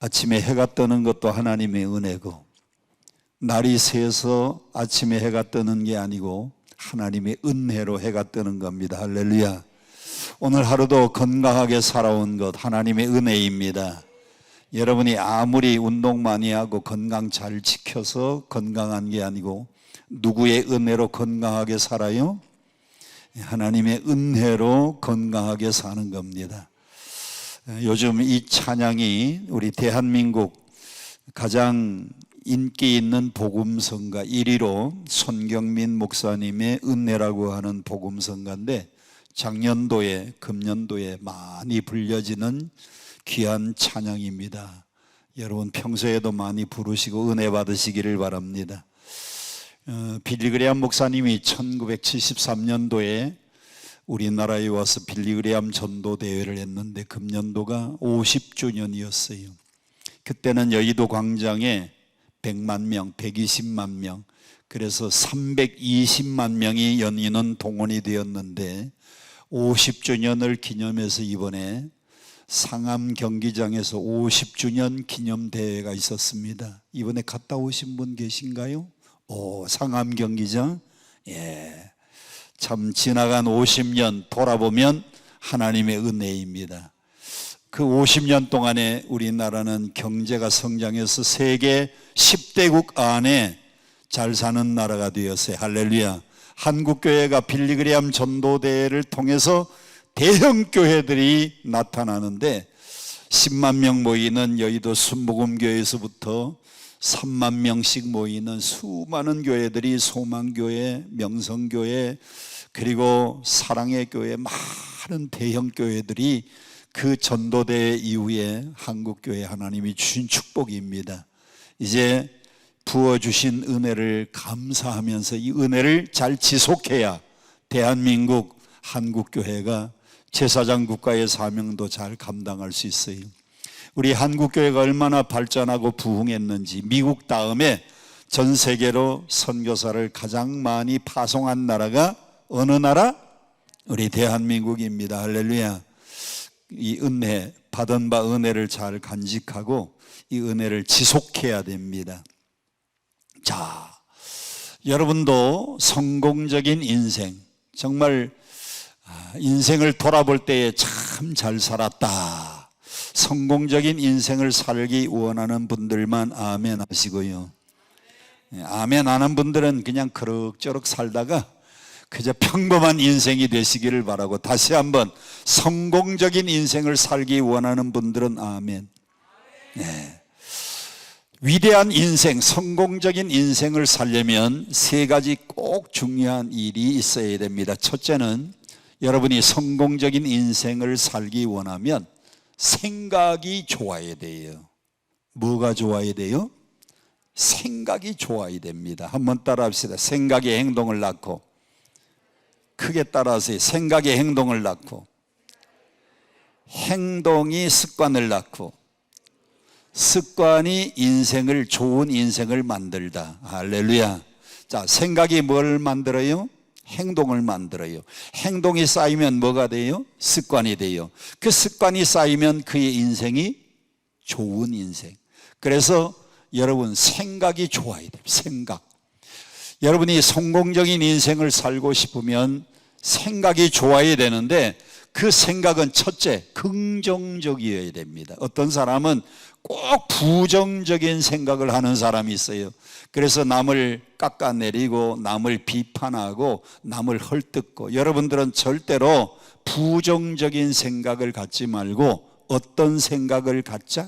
아침에 해가 뜨는 것도 하나님의 은혜고, 날이 새서 아침에 해가 뜨는 게 아니고 하나님의 은혜로 해가 뜨는 겁니다. 할렐루야. 오늘 하루도 건강하게 살아온 것 하나님의 은혜입니다. 여러분이 아무리 운동 많이 하고 건강 잘 지켜서 건강한 게 아니고 누구의 은혜로 건강하게 살아요? 하나님의 은혜로 건강하게 사는 겁니다. 요즘 이 찬양이 우리 대한민국 가장 인기 있는 복음성가 1위로 손경민 목사님의 은혜라고 하는 복음성가인데, 작년도에 금년도에 많이 불려지는 귀한 찬양입니다. 여러분 평소에도 많이 부르시고 은혜 받으시기를 바랍니다. 빌리 그레이엄 목사님이 1973년도에 우리나라에 와서 빌리 그레이엄 전도 대회를 했는데 금년도가 50주년이었어요. 그때는 여의도 광장에 100만 명, 120만 명, 그래서 320만 명이 연인원 동원이 되었는데 50주년을 기념해서 이번에 상암 경기장에서 50주년 기념대회가 있었습니다. 이번에 갔다 오신 분 계신가요? 상암 경기장? 예. 참 지나간 50년 돌아보면 하나님의 은혜입니다. 그 50년 동안에 우리나라는 경제가 성장해서 세계 10대국 안에 잘 사는 나라가 되었어요. 할렐루야. 한국교회가 빌리 그레이엄 전도대회를 통해서 대형 교회들이 나타나는데 10만 명 모이는 여의도 순복음교회에서부터 3만 명씩 모이는 수많은 교회들이 소망교회, 명성교회, 그리고 사랑의 교회, 많은 대형 교회들이 그 전도대회 이후에 한국교회 하나님이 주신 축복입니다. 이제 부어주신 은혜를 감사하면서 이 은혜를 잘 지속해야 대한민국 한국교회가 제사장 국가의 사명도 잘 감당할 수 있어요. 우리 한국교회가 얼마나 발전하고 부흥했는지, 미국 다음에 전 세계로 선교사를 가장 많이 파송한 나라가 어느 나라? 우리 대한민국입니다. 할렐루야. 이 은혜, 받은 바 은혜를 잘 간직하고 이 은혜를 지속해야 됩니다. 자, 여러분도 성공적인 인생, 정말 인생을 돌아볼 때에 참 잘 살았다, 성공적인 인생을 살기 원하는 분들만 아멘 하시고요. 아멘 안 한 분들은 그냥 그럭저럭 살다가 그저 평범한 인생이 되시기를 바라고, 다시 한번 성공적인 인생을 살기 원하는 분들은 아멘. 네. 위대한 인생, 성공적인 인생을 살려면 세 가지 꼭 중요한 일이 있어야 됩니다. 첫째는 여러분이 성공적인 인생을 살기 원하면 생각이 좋아야 돼요. 뭐가 좋아야 돼요? 생각이 좋아야 됩니다. 한번 따라 합시다. 생각의 행동을 낳고, 크게 따라하세요. 생각의 행동을 낳고, 행동이 습관을 낳고, 습관이 인생을, 좋은 인생을 만들다. 할렐루야. 자, 생각이 뭘 만들어요? 행동을 만들어요. 행동이 쌓이면 뭐가 돼요? 습관이 돼요. 그 습관이 쌓이면 그의 인생이 좋은 인생. 그래서 여러분 생각이 좋아야 돼요. 생각. 여러분이 성공적인 인생을 살고 싶으면 생각이 좋아야 되는데, 그 생각은 첫째 긍정적이어야 됩니다. 어떤 사람은 꼭 부정적인 생각을 하는 사람이 있어요. 그래서 남을 깎아내리고 남을 비판하고 남을 헐뜯고, 여러분들은 절대로 부정적인 생각을 갖지 말고 어떤 생각을 갖자?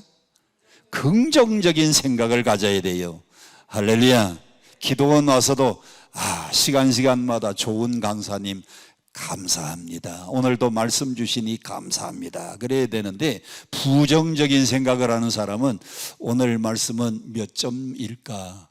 긍정적인 생각을 가져야 돼요. 할렐루야. 기도원 와서도 시간마다 좋은 강사님 감사합니다, 오늘도 말씀 주시니 감사합니다 그래야 되는데, 부정적인 생각을 하는 사람은 오늘 말씀은 몇 점일까?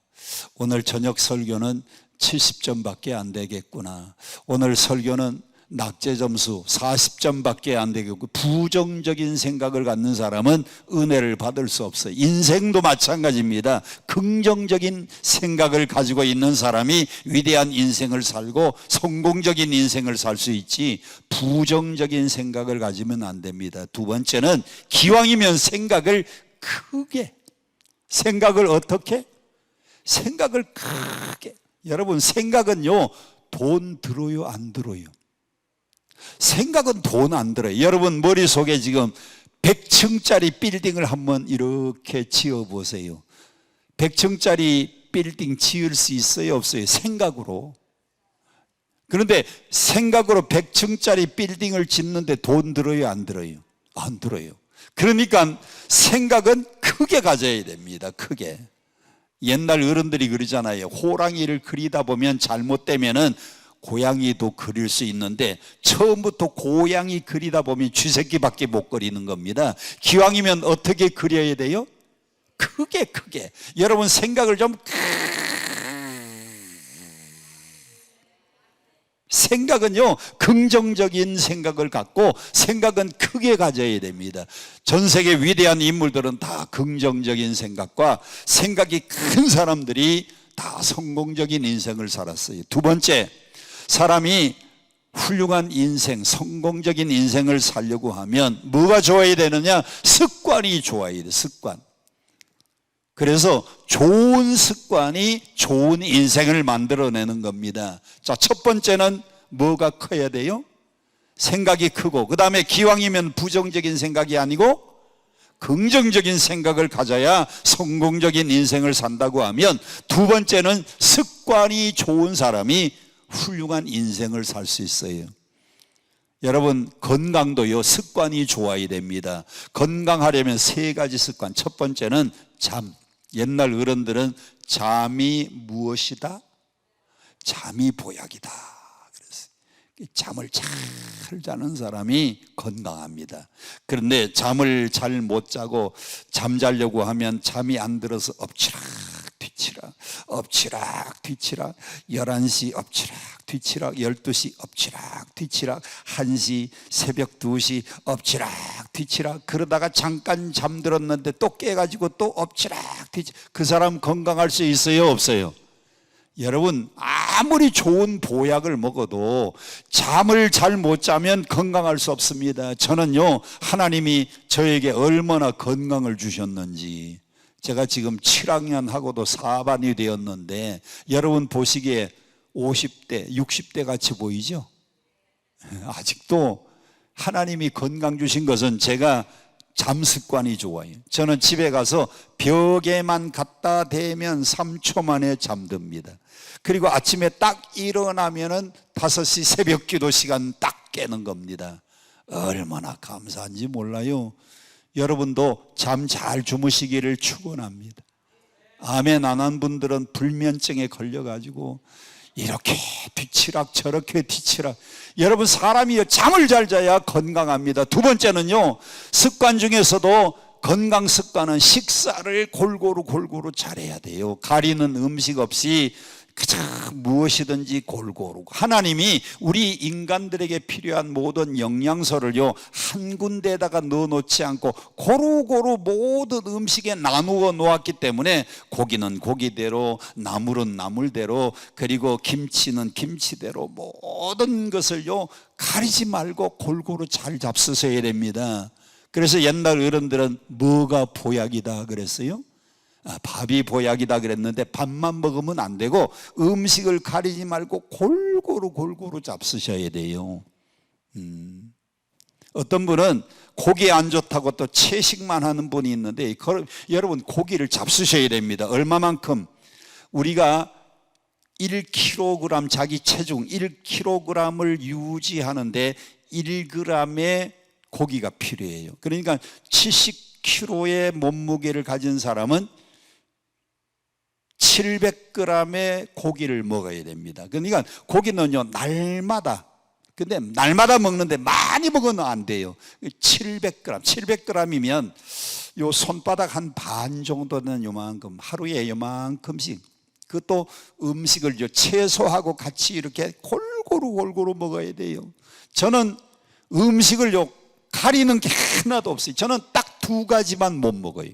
오늘 저녁 설교는 70점밖에 안 되겠구나. 오늘 설교는 낙제 점수 40점밖에 안 되겠고, 부정적인 생각을 갖는 사람은 은혜를 받을 수 없어요. 인생도 마찬가지입니다. 긍정적인 생각을 가지고 있는 사람이 위대한 인생을 살고 성공적인 인생을 살 수 있지, 부정적인 생각을 가지면 안 됩니다. 두 번째는 기왕이면 생각을 크게. 생각을 어떻게? 생각을 크게. 여러분, 생각은요, 돈 들어요, 안 들어요? 생각은 돈 안 들어요. 여러분 머릿속에 지금 100층짜리 빌딩을 한번 이렇게 지어보세요. 100층짜리 빌딩 지을 수 있어요, 없어요? 생각으로. 그런데 생각으로 100층짜리 빌딩을 짓는데 돈 들어요, 안 들어요? 안 들어요. 그러니까 생각은 크게 가져야 됩니다. 크게. 옛날 어른들이 그러잖아요. 호랑이를 그리다 보면 잘못되면은 고양이도 그릴 수 있는데 처음부터 고양이 그리다 보면 쥐새끼밖에 못 그리는 겁니다. 기왕이면 어떻게 그려야 돼요? 크게 크게. 여러분 생각을 좀 생각은요 긍정적인 생각을 갖고 생각은 크게 가져야 됩니다. 전 세계 위대한 인물들은 다 긍정적인 생각과 생각이 큰 사람들이 다 성공적인 인생을 살았어요. 두 번째, 사람이 훌륭한 인생, 성공적인 인생을 살려고 하면 뭐가 좋아야 되느냐? 습관이 좋아야 돼. 습관. 그래서 좋은 습관이 좋은 인생을 만들어내는 겁니다. 자, 첫 번째는 뭐가 커야 돼요? 생각이 크고, 그 다음에 기왕이면 부정적인 생각이 아니고 긍정적인 생각을 가져야 성공적인 인생을 산다고 하면, 두 번째는 습관이 좋은 사람이 훌륭한 인생을 살 수 있어요. 여러분 건강도요 습관이 좋아야 됩니다. 건강하려면 세 가지 습관. 첫 번째는 잠. 옛날 어른들은 잠이 무엇이다? 잠이 보약이다. 그래서 잠을 잘 자는 사람이 건강합니다. 그런데 잠을 잘 못 자고 잠자려고 하면 잠이 안 들어서 엎치락 뒤치락 엎치락 뒤치락 11시 엎치락 뒤치락 12시 엎치락 뒤치락 1시 새벽 2시 엎치락 뒤치락 그러다가 잠깐 잠들었는데 또 깨가지고 또 엎치락 뒤치락. 그 사람 건강할 수 있어요, 없어요? 여러분 아무리 좋은 보약을 먹어도 잠을 잘 못 자면 건강할 수 없습니다. 저는요 하나님이 저에게 얼마나 건강을 주셨는지, 제가 지금 7학년 하고도 4반이 되었는데 여러분 보시기에 50대, 60대 같이 보이죠? 아직도 하나님이 건강 주신 것은 제가 잠 습관이 좋아요. 저는 집에 가서 벽에만 갖다 대면 3초 만에 잠듭니다. 그리고 아침에 딱 일어나면은 5시 새벽 기도 시간 딱 깨는 겁니다. 얼마나 감사한지 몰라요. 여러분도 잠 잘 주무시기를 축원합니다. 아멘 안 한 분들은 불면증에 걸려가지고 이렇게 뒤치락 저렇게 뒤치락. 여러분 사람이 잠을 잘 자야 건강합니다. 두 번째는요 습관 중에서도 건강 습관은 식사를 골고루 잘해야 돼요. 가리는 음식 없이 그저 무엇이든지 골고루. 하나님이 우리 인간들에게 필요한 모든 영양소를요 한 군데에다가 넣어놓지 않고 고루고루 모든 음식에 나누어 놓았기 때문에 고기는 고기대로, 나물은 나물대로, 그리고 김치는 김치대로 모든 것을요 가리지 말고 골고루 잘 잡수셔야 됩니다. 그래서 옛날 어른들은 뭐가 보약이다 그랬어요? 밥이 보약이다 그랬는데 밥만 먹으면 안 되고 음식을 가리지 말고 골고루 잡수셔야 돼요. 어떤 분은 고기 안 좋다고 또 채식만 하는 분이 있는데 여러분 고기를 잡수셔야 됩니다. 얼마만큼? 우리가 1kg 자기 체중 1kg을 유지하는데 1g의 고기가 필요해요. 그러니까 70kg의 몸무게를 가진 사람은 700g의 고기를 먹어야 됩니다. 그러니까 고기는요 날마다, 근데 날마다 먹는데 많이 먹으면 안 돼요. 700g이면 요 손바닥 한 반 정도는 요만큼, 하루에 요만큼씩. 그것도 음식을 채소하고 같이 이렇게 골고루 먹어야 돼요. 저는 음식을 가리는 게 하나도 없어요. 저는 딱 2가지만 못 먹어요.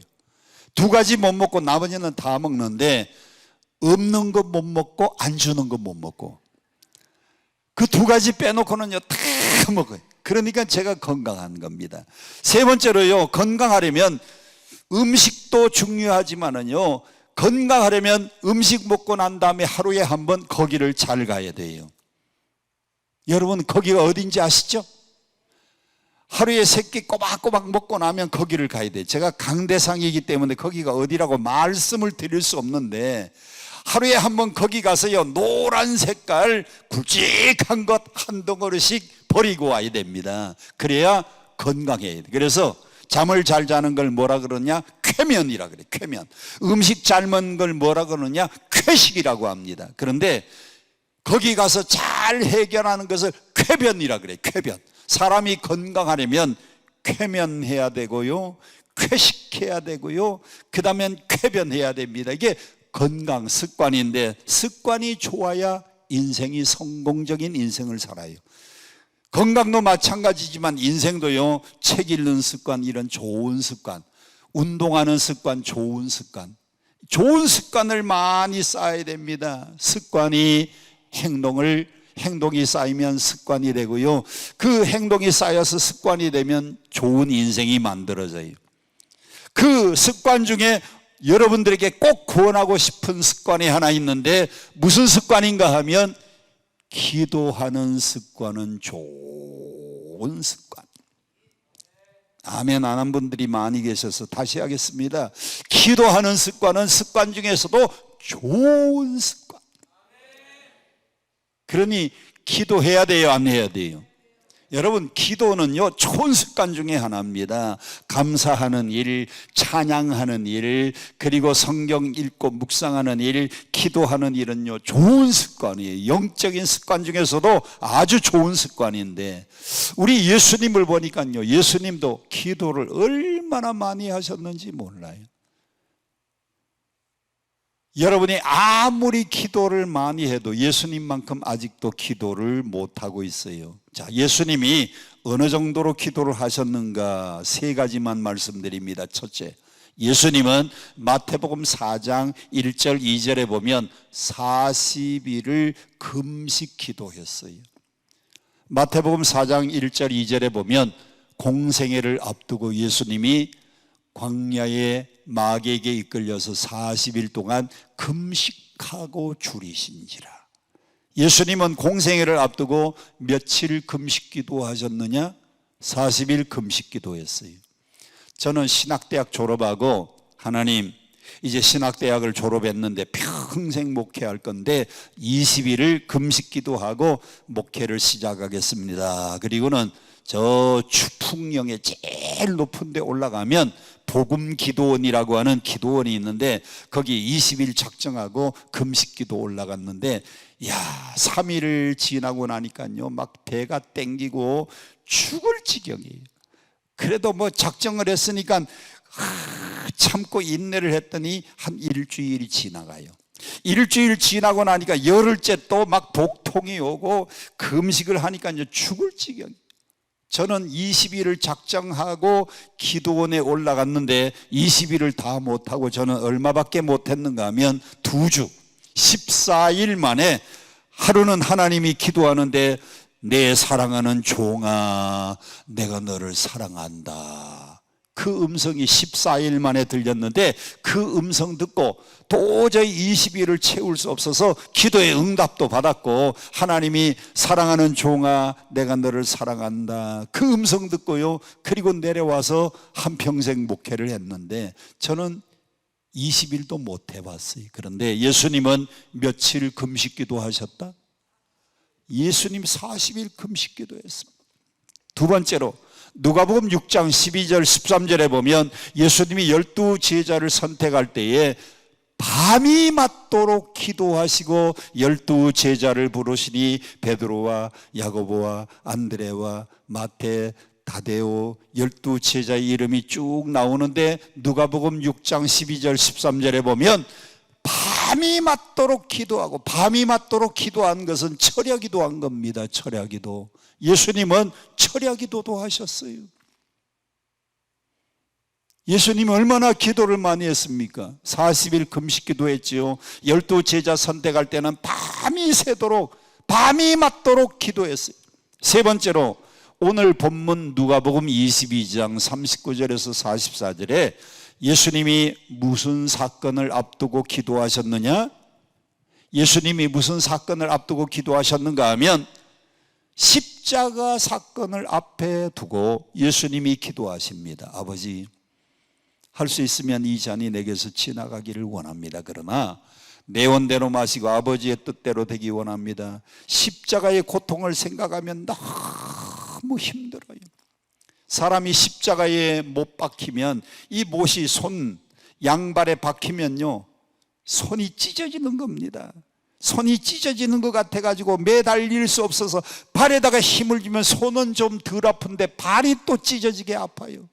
2가지 못 먹고 나머지는 다 먹는데 없는 거 못 먹고 안 주는 거 못 먹고 그 2가지 빼놓고는요 다 먹어요. 그러니까 제가 건강한 겁니다. 세 번째로요 건강하려면 음식도 중요하지만은요, 건강하려면 음식 먹고 난 다음에 하루에 한 번 거기를 잘 가야 돼요. 여러분, 거기가 어딘지 아시죠? 하루에 3끼 꼬박꼬박 먹고 나면 거기를 가야 돼요. 제가 강대상이기 때문에 거기가 어디라고 말씀을 드릴 수 없는데, 하루에 한 번 거기 가서요, 노란 색깔 굵직한 것 한 덩어리씩 버리고 와야 됩니다. 그래야 건강해야 돼. 그래서 잠을 잘 자는 걸 뭐라 그러냐? 쾌면이라 그래. 쾌면. 음식 잘 먹는 걸 뭐라 그러냐? 쾌식이라고 합니다. 그런데 거기 가서 잘 해결하는 것을 쾌변이라 그래. 쾌변. 사람이 건강하려면 쾌면해야 되고요, 쾌식해야 되고요, 그 다음엔 쾌변해야 됩니다. 이게 건강 습관인데, 습관이 좋아야 인생이 성공적인 인생을 살아요. 건강도 마찬가지지만 인생도요, 책 읽는 습관, 이런 좋은 습관, 운동하는 습관, 좋은 습관, 좋은 습관을 많이 쌓아야 됩니다. 습관이 행동이 쌓이면 습관이 되고요, 그 행동이 쌓여서 습관이 되면 좋은 인생이 만들어져요. 그 습관 중에 여러분들에게 꼭 구원하고 싶은 습관이 하나 있는데, 무슨 습관인가 하면 기도하는 습관은 좋은 습관. 아멘 안 한 분들이 많이 계셔서 다시 하겠습니다. 기도하는 습관은 습관 중에서도 좋은 습관. 그러니 기도해야 돼요, 안 해야 돼요? 여러분, 기도는요, 좋은 습관 중에 하나입니다. 감사하는 일, 찬양하는 일, 그리고 성경 읽고 묵상하는 일, 기도하는 일은요, 좋은 습관이에요. 영적인 습관 중에서도 아주 좋은 습관인데, 우리 예수님을 보니까요, 예수님도 기도를 얼마나 많이 하셨는지 몰라요. 여러분이 아무리 기도를 많이 해도 예수님만큼 아직도 기도를 못하고 있어요. 자, 예수님이 어느 정도로 기도를 하셨는가 3가지만 말씀드립니다. 첫째, 예수님은 마태복음 4장 1절 2절에 보면 40일을 금식 기도했어요. 마태복음 4장 1절 2절에 보면 공생애를 앞두고 예수님이 광야에 마귀에게 이끌려서 40일 동안 금식하고 줄이신지라. 예수님은 공생애를 앞두고 며칠 금식 기도하셨느냐? 40일 금식 기도했어요. 저는 신학대학 졸업하고, 하나님 이제 신학대학을 졸업했는데 평생 목회할 건데 20일을 금식 기도하고 목회를 시작하겠습니다. 그리고는 저 추풍령에 제일 높은 데 올라가면 복음기도원이라고 하는 기도원이 있는데, 거기 20일 작정하고 금식기도 올라갔는데, 야, 3일을 지나고 나니까요, 막 배가 땡기고 죽을 지경이에요. 그래도 뭐 작정을 했으니까 참고 인내를 했더니 한 일주일이 지나가요. 일주일 지나고 나니까 열흘째 또 막 복통이 오고 금식을 하니까 이제 죽을 지경이에요. 저는 20일을 작정하고 기도원에 올라갔는데 20일을 다 못하고 저는 얼마밖에 못했는가 하면 2주 14일 만에, 하루는 하나님이 기도하는데 내 사랑하는 종아 내가 너를 사랑한다, 그 음성이 14일 만에 들렸는데, 그 음성 듣고 도저히 20일을 채울 수 없어서 기도의 응답도 받았고, 하나님이 사랑하는 종아 내가 너를 사랑한다, 그 음성 듣고요, 그리고 내려와서 한평생 목회를 했는데 저는 20일도 못 해봤어요. 그런데 예수님은 며칠 금식 기도하셨다? 예수님 40일 금식 기도했습니다. 두 번째로, 누가복음 6장 12절 13절에 보면 예수님이 12 제자를 선택할 때에 밤이 맞도록 기도하시고 12 제자를 부르시니 베드로와 야고보와 안드레와 마태, 다데오 12 제자의 이름이 쭉 나오는데, 누가복음 6장 12절 13절에 보면 밤이 맞도록 기도하고, 밤이 맞도록 기도한 것은 철야 기도한 겁니다. 철야 기도. 예수님은 철야 기도도 하셨어요. 예수님이 얼마나 기도를 많이 했습니까? 40일 금식 기도했지요. 12 제자 선택할 때는 밤이 새도록, 밤이 맞도록 기도했어요. 세 번째로, 오늘 본문 누가복음 22장 39절에서 44절에 예수님이 무슨 사건을 앞두고 기도하셨느냐? 예수님이 무슨 사건을 앞두고 기도하셨는가 하면 십자가 사건을 앞에 두고 예수님이 기도하십니다. 아버지, 할 수 있으면 이 잔이 내게서 지나가기를 원합니다. 그러나 내 원대로 마시고 아버지의 뜻대로 되기 원합니다. 십자가의 고통을 생각하면 너무 힘들어요. 사람이 십자가에 못 박히면, 이 못이 양발에 박히면요, 손이 찢어지는 겁니다. 손이 찢어지는 것 같아가지고 매달릴 수 없어서 발에다가 힘을 주면 손은 좀 덜 아픈데 발이 또 찢어지게 아파요.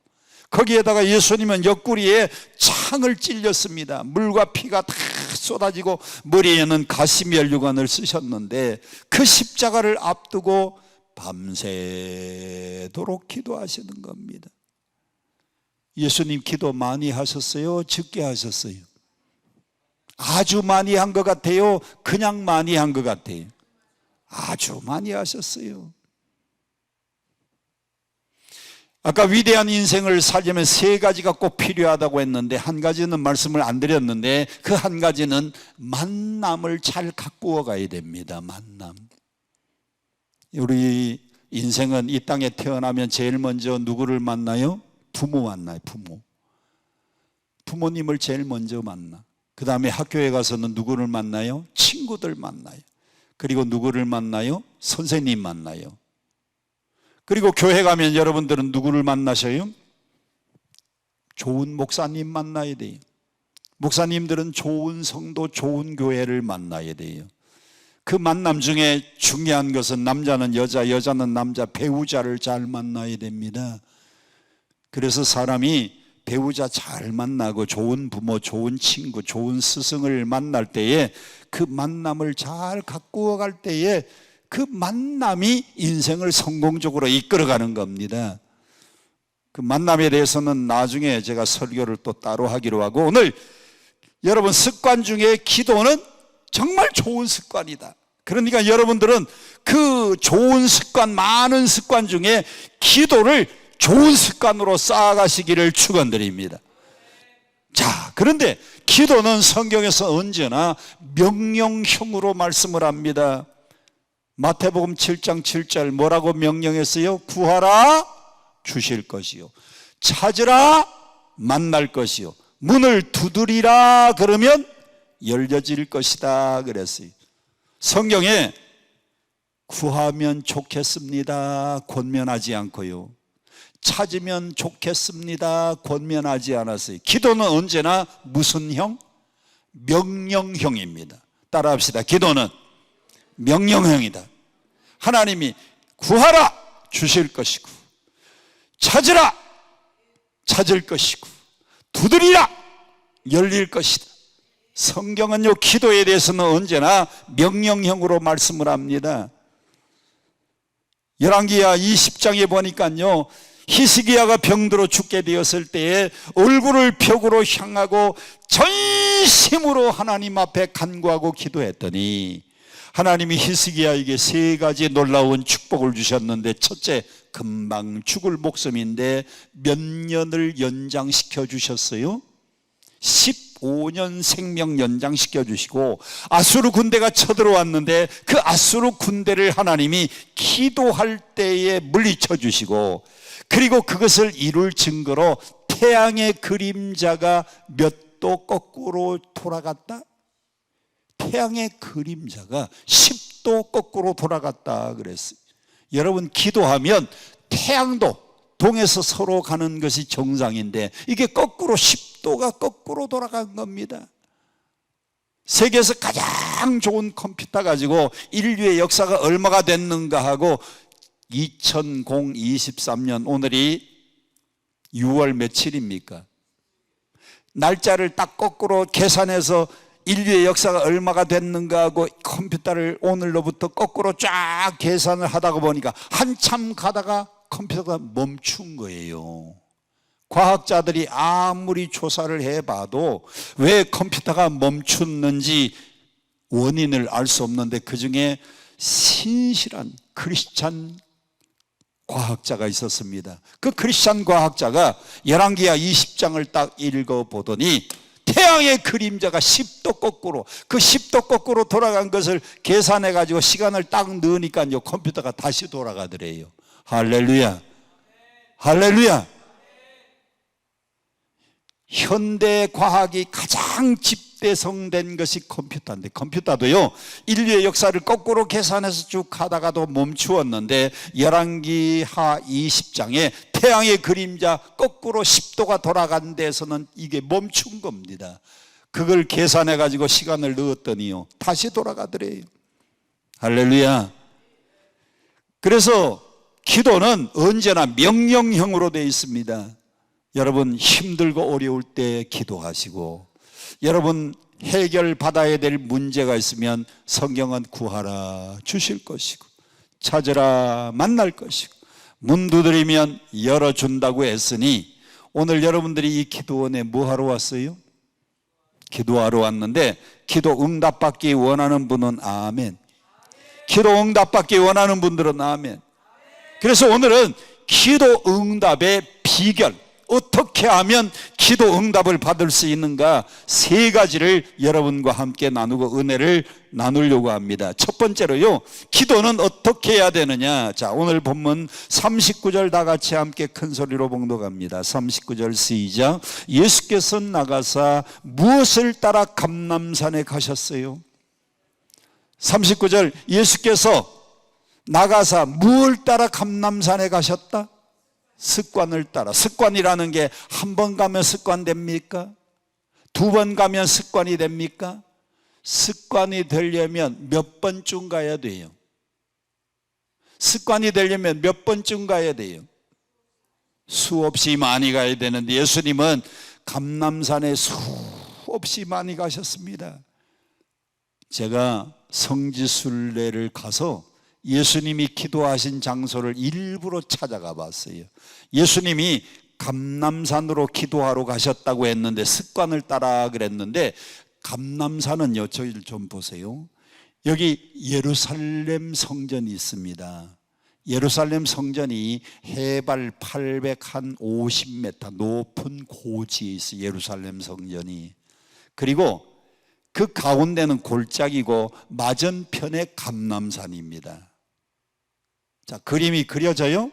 거기에다가 예수님은 옆구리에 창을 찔렸습니다. 물과 피가 다 쏟아지고 머리에는 가시면류관을 쓰셨는데 그 십자가를 앞두고 밤새도록 기도하시는 겁니다. 예수님 기도 많이 하셨어요? 적게 하셨어요? 아주 많이 한 것 같아요? 그냥 많이 한 것 같아요? 아주 많이 하셨어요. 아까 위대한 인생을 살려면 세 가지가 꼭 필요하다고 했는데 한 가지는 말씀을 안 드렸는데 그 한 가지는 만남을 잘 가꾸어 가야 됩니다. 만남. 우리 인생은 이 땅에 태어나면 제일 먼저 누구를 만나요? 부모 만나요. 부모님을 제일 먼저 만나. 그 다음에 학교에 가서는 누구를 만나요? 친구들 만나요. 그리고 누구를 만나요? 선생님 만나요. 그리고 교회 가면 여러분들은 누구를 만나셔요? 좋은 목사님 만나야 돼요. 목사님들은 좋은 성도, 좋은 교회를 만나야 돼요. 그 만남 중에 중요한 것은 남자는 여자, 여자는 남자, 배우자를 잘 만나야 됩니다. 그래서 사람이 배우자 잘 만나고 좋은 부모, 좋은 친구, 좋은 스승을 만날 때에 그 만남을 잘 가꾸어 갈 때에 그 만남이 인생을 성공적으로 이끌어가는 겁니다. 그 만남에 대해서는 나중에 제가 설교를 또 따로 하기로 하고, 오늘 여러분 습관 중에 기도는 정말 좋은 습관이다. 그러니까 여러분들은 그 좋은 습관, 많은 습관 중에 기도를 좋은 습관으로 쌓아가시기를 축원드립니다. 자, 그런데 기도는 성경에서 언제나 명령형으로 말씀을 합니다. 마태복음 7장 7절 뭐라고 명령했어요? 구하라 주실 것이요, 찾으라 만날 것이요, 문을 두드리라 그러면 열려질 것이다 그랬어요. 성경에 구하면 좋겠습니다 권면하지 않고요, 찾으면 좋겠습니다 권면하지 않았어요. 기도는 언제나 무슨 형? 명령형입니다. 따라합시다. 기도는 명령형이다. 하나님이 구하라 주실 것이고, 찾으라 찾을 것이고, 두드리라 열릴 것이다. 성경은요, 기도에 대해서는 언제나 명령형으로 말씀을 합니다. 열왕기하 20장에 보니까요, 히스기야가 병들어 죽게 되었을 때에 얼굴을 벽으로 향하고 전심으로 하나님 앞에 간구하고 기도했더니 하나님이 히스기야에게 세 가지 놀라운 축복을 주셨는데, 첫째, 금방 죽을 목숨인데 몇 년을 연장시켜 주셨어요? 15년 생명 연장시켜 주시고, 아수르 군대가 쳐들어왔는데 그 아수르 군대를 하나님이 기도할 때에 물리쳐 주시고, 그리고 그것을 이룰 증거로 태양의 그림자가 몇 도 거꾸로 돌아갔다? 태양의 그림자가 10도 거꾸로 돌아갔다 그랬어요. 여러분, 기도하면 태양도 동에서 서로 가는 것이 정상인데 이게 거꾸로 10도가 거꾸로 돌아간 겁니다. 세계에서 가장 좋은 컴퓨터 가지고 인류의 역사가 얼마가 됐는가 하고 2023년 오늘이 6월 며칠입니까? 날짜를 딱 거꾸로 계산해서 인류의 역사가 얼마가 됐는가 하고 컴퓨터를 오늘로부터 거꾸로 쫙 계산을 하다가 보니까 한참 가다가 컴퓨터가 멈춘 거예요. 과학자들이 아무리 조사를 해봐도 왜 컴퓨터가 멈췄는지 원인을 알 수 없는데, 그 중에 신실한 크리스찬 과학자가 있었습니다. 그 크리스찬 과학자가 열왕기하 20장 10장을 딱 읽어보더니 태양의 그림자가 10도 거꾸로, 그 10도 거꾸로 돌아간 것을 계산해 가지고 시간을 딱 넣으니까요 컴퓨터가 다시 돌아가더래요. 할렐루야, 할렐루야. 현대 과학이 가장 집대성된 것이 컴퓨터인데, 컴퓨터도요 인류의 역사를 거꾸로 계산해서 쭉 하다가도 멈추었는데 열왕기하 20장에 태양의 그림자 거꾸로 10도가 돌아간 데서는 이게 멈춘 겁니다. 그걸 계산해 가지고 시간을 넣었더니요 다시 돌아가더래요. 할렐루야. 그래서 기도는 언제나 명령형으로 되어 있습니다. 여러분 힘들고 어려울 때 기도하시고, 여러분 해결받아야 될 문제가 있으면 성경은 구하라 주실 것이고, 찾으라 만날 것이고, 문 두드리면 열어준다고 했으니, 오늘 여러분들이 이 기도원에 뭐 하러 왔어요? 기도하러 왔는데, 기도 응답받기 원하는 분은 아멘. 기도 응답받기 원하는 분들은 아멘. 그래서 오늘은 기도 응답의 비결, 어떻게 하면 기도 응답을 받을 수 있는가, 세 가지를 여러분과 함께 나누고 은혜를 나누려고 합니다. 첫 번째로요, 기도는 어떻게 해야 되느냐. 자, 오늘 본문 39절 다 같이 함께 큰 소리로 봉독합니다. 39절 시작. 예수께서 나가사 무엇을 따라 감람산에 가셨어요? 39절, 예수께서 나가사 무엇을 따라 감람산에 가셨다? 습관을 따라. 습관이라는 게 한 번 가면 습관 됩니까? 두 번 가면 습관이 됩니까? 습관이 되려면 몇 번쯤 가야 돼요? 습관이 되려면 몇 번쯤 가야 돼요? 수없이 많이 가야 되는데 예수님은 감람산에 수없이 많이 가셨습니다. 제가 성지순례를 가서 예수님이 기도하신 장소를 일부러 찾아가 봤어요. 예수님이 감람산으로 기도하러 가셨다고 했는데, 습관을 따라 그랬는데, 감람산은요, 저희를 좀 보세요. 여기 예루살렘 성전이 있습니다. 예루살렘 성전이 해발 850m 높은 고지에 있어요. 예루살렘 성전이. 그리고 그 가운데는 골짜기고 맞은편에 감람산입니다. 자, 그림이 그려져요?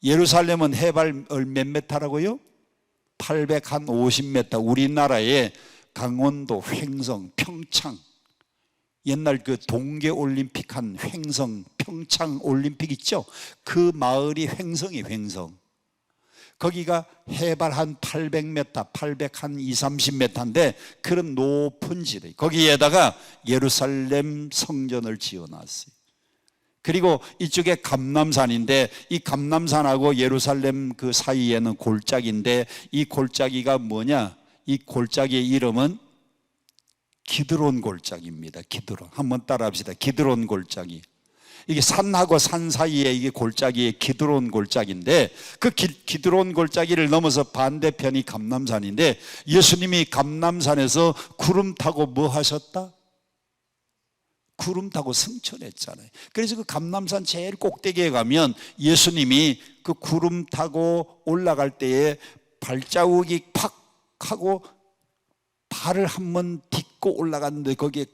예루살렘은 해발 몇 메타라고요? 850m. 우리나라의 강원도, 횡성, 평창, 옛날 그 동계올림픽 한 횡성, 평창 올림픽 있죠? 그 마을이 횡성이 횡성. 거기가 해발 한 800m, 800 한 20, 30m인데 그런 높은 지대, 거기에다가 예루살렘 성전을 지어놨어요. 그리고 이쪽에 감람산인데, 이 감람산하고 예루살렘 그 사이에는 골짜기인데, 이 골짜기가 뭐냐? 이 골짜기의 이름은 기드론 골짜기입니다. 기드론. 한번 따라 합시다. 기드론 골짜기. 이게 산하고 산 사이에 이게 골짜기의 기드론 골짜기인데, 그 기드론 골짜기를 넘어서 반대편이 감람산인데, 예수님이 감람산에서 구름 타고 뭐 하셨다? 구름 타고 승천했잖아요. 그래서 그 감람산 제일 꼭대기에 가면 예수님이 그 구름 타고 올라갈 때에 발자국이 팍 하고 발을 한번 딛고 올라갔는데, 거기에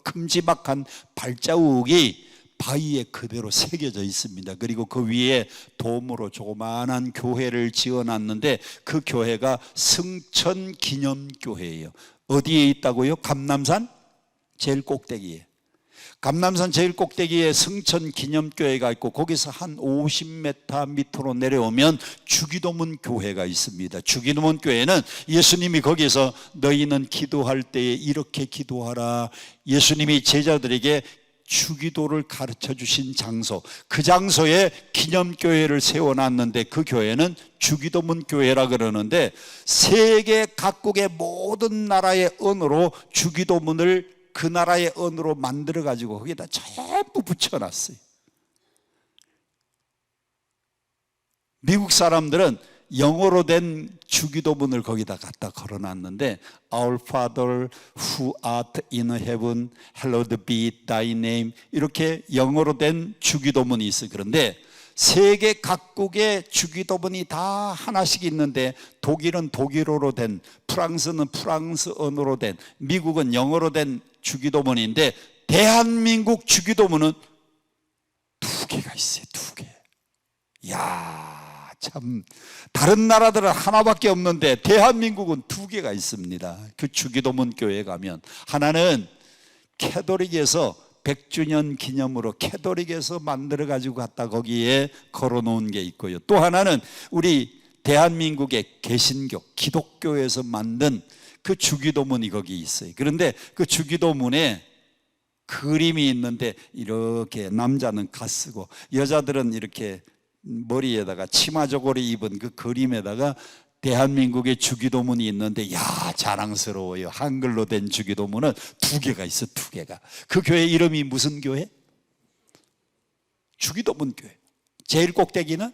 큼지막한 발자국이 바위에 그대로 새겨져 있습니다. 그리고 그 위에 돔으로 조그마한 교회를 지어놨는데, 그 교회가 승천기념교회예요. 어디에 있다고요? 감람산 제일 꼭대기에. 감람산 제일 꼭대기에 승천기념교회가 있고, 거기서 한 50m 밑으로 내려오면 주기도문 교회가 있습니다. 주기도문 교회는 예수님이 거기서 너희는 기도할 때에 이렇게 기도하라, 예수님이 제자들에게 주기도를 가르쳐 주신 장소, 그 장소에 기념교회를 세워놨는데, 그 교회는 주기도문 교회라 그러는데, 세계 각국의 모든 나라의 언어로 주기도문을 그 나라의 언어로 만들어 가지고 거기다 전부 붙여놨어요. 미국 사람들은 영어로 된 주기도문을 거기다 갖다 걸어놨는데, Our Father who art in heaven, hallowed be thy name, 이렇게 영어로 된 주기도문이 있어요. 그런데 세계 각국의 주기도문이 다 하나씩 있는데 독일은 독일어로 된, 프랑스는 프랑스어로 된, 미국은 영어로 된 주기도문인데 대한민국 주기도문은 2개가 있어요. 2개. 이야, 참 다른 나라들은 하나밖에 없는데 대한민국은 2개가 있습니다. 그 주기도문 교회에 가면 하나는 캐톨릭에서 100주년 기념으로 캐톨릭에서 만들어 가지고 갖다 거기에 걸어 놓은 게 있고요. 또 하나는 우리 대한민국의 개신교 기독교에서 만든 그 주기도문이 거기 있어요. 그런데 그 주기도문에 그림이 있는데 이렇게 남자는 갓쓰고 여자들은 이렇게 머리에다가 치마저고리 입은 그 그림에다가 대한민국의 주기도문이 있는데, 야, 자랑스러워요. 한글로 된 주기도문은 2개가 있어. 2개가. 그 교회 이름이 무슨 교회? 주기도문 교회. 제일 꼭대기는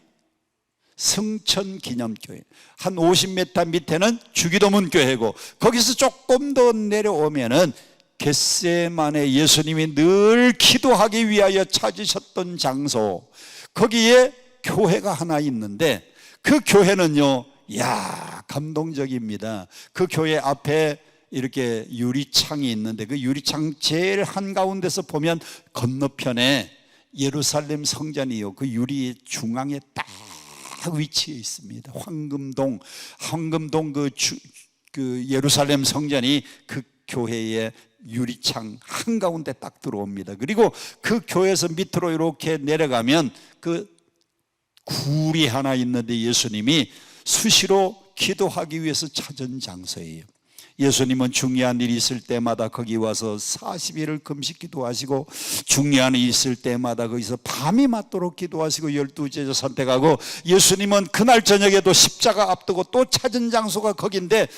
성천기념교회. 한 50m 밑에는 주기도문 교회고, 거기서 조금 더 내려오면은 겟세마네 예수님이 늘 기도하기 위하여 찾으셨던 장소, 거기에 교회가 하나 있는데 그 교회는요, 야, 감동적입니다. 그 교회 앞에 이렇게 유리창이 있는데 그 유리창 제일 한가운데서 보면 건너편에 예루살렘 성전이요, 그 유리 중앙에 딱 위치해 있습니다. 황금동 그 예루살렘 성전이 그 교회의 유리창 한가운데 딱 들어옵니다. 그리고 그 교회에서 밑으로 이렇게 내려가면 그 굴이 하나 있는데 예수님이 수시로 기도하기 위해서 찾은 장소예요. 예수님은 중요한 일이 있을 때마다 거기 와서 40일을 금식 기도하시고, 중요한 일이 있을 때마다 거기서 밤이 맞도록 기도하시고 12제자 선택하고, 예수님은 그날 저녁에도 십자가 앞두고 또 찾은 장소가 거긴데,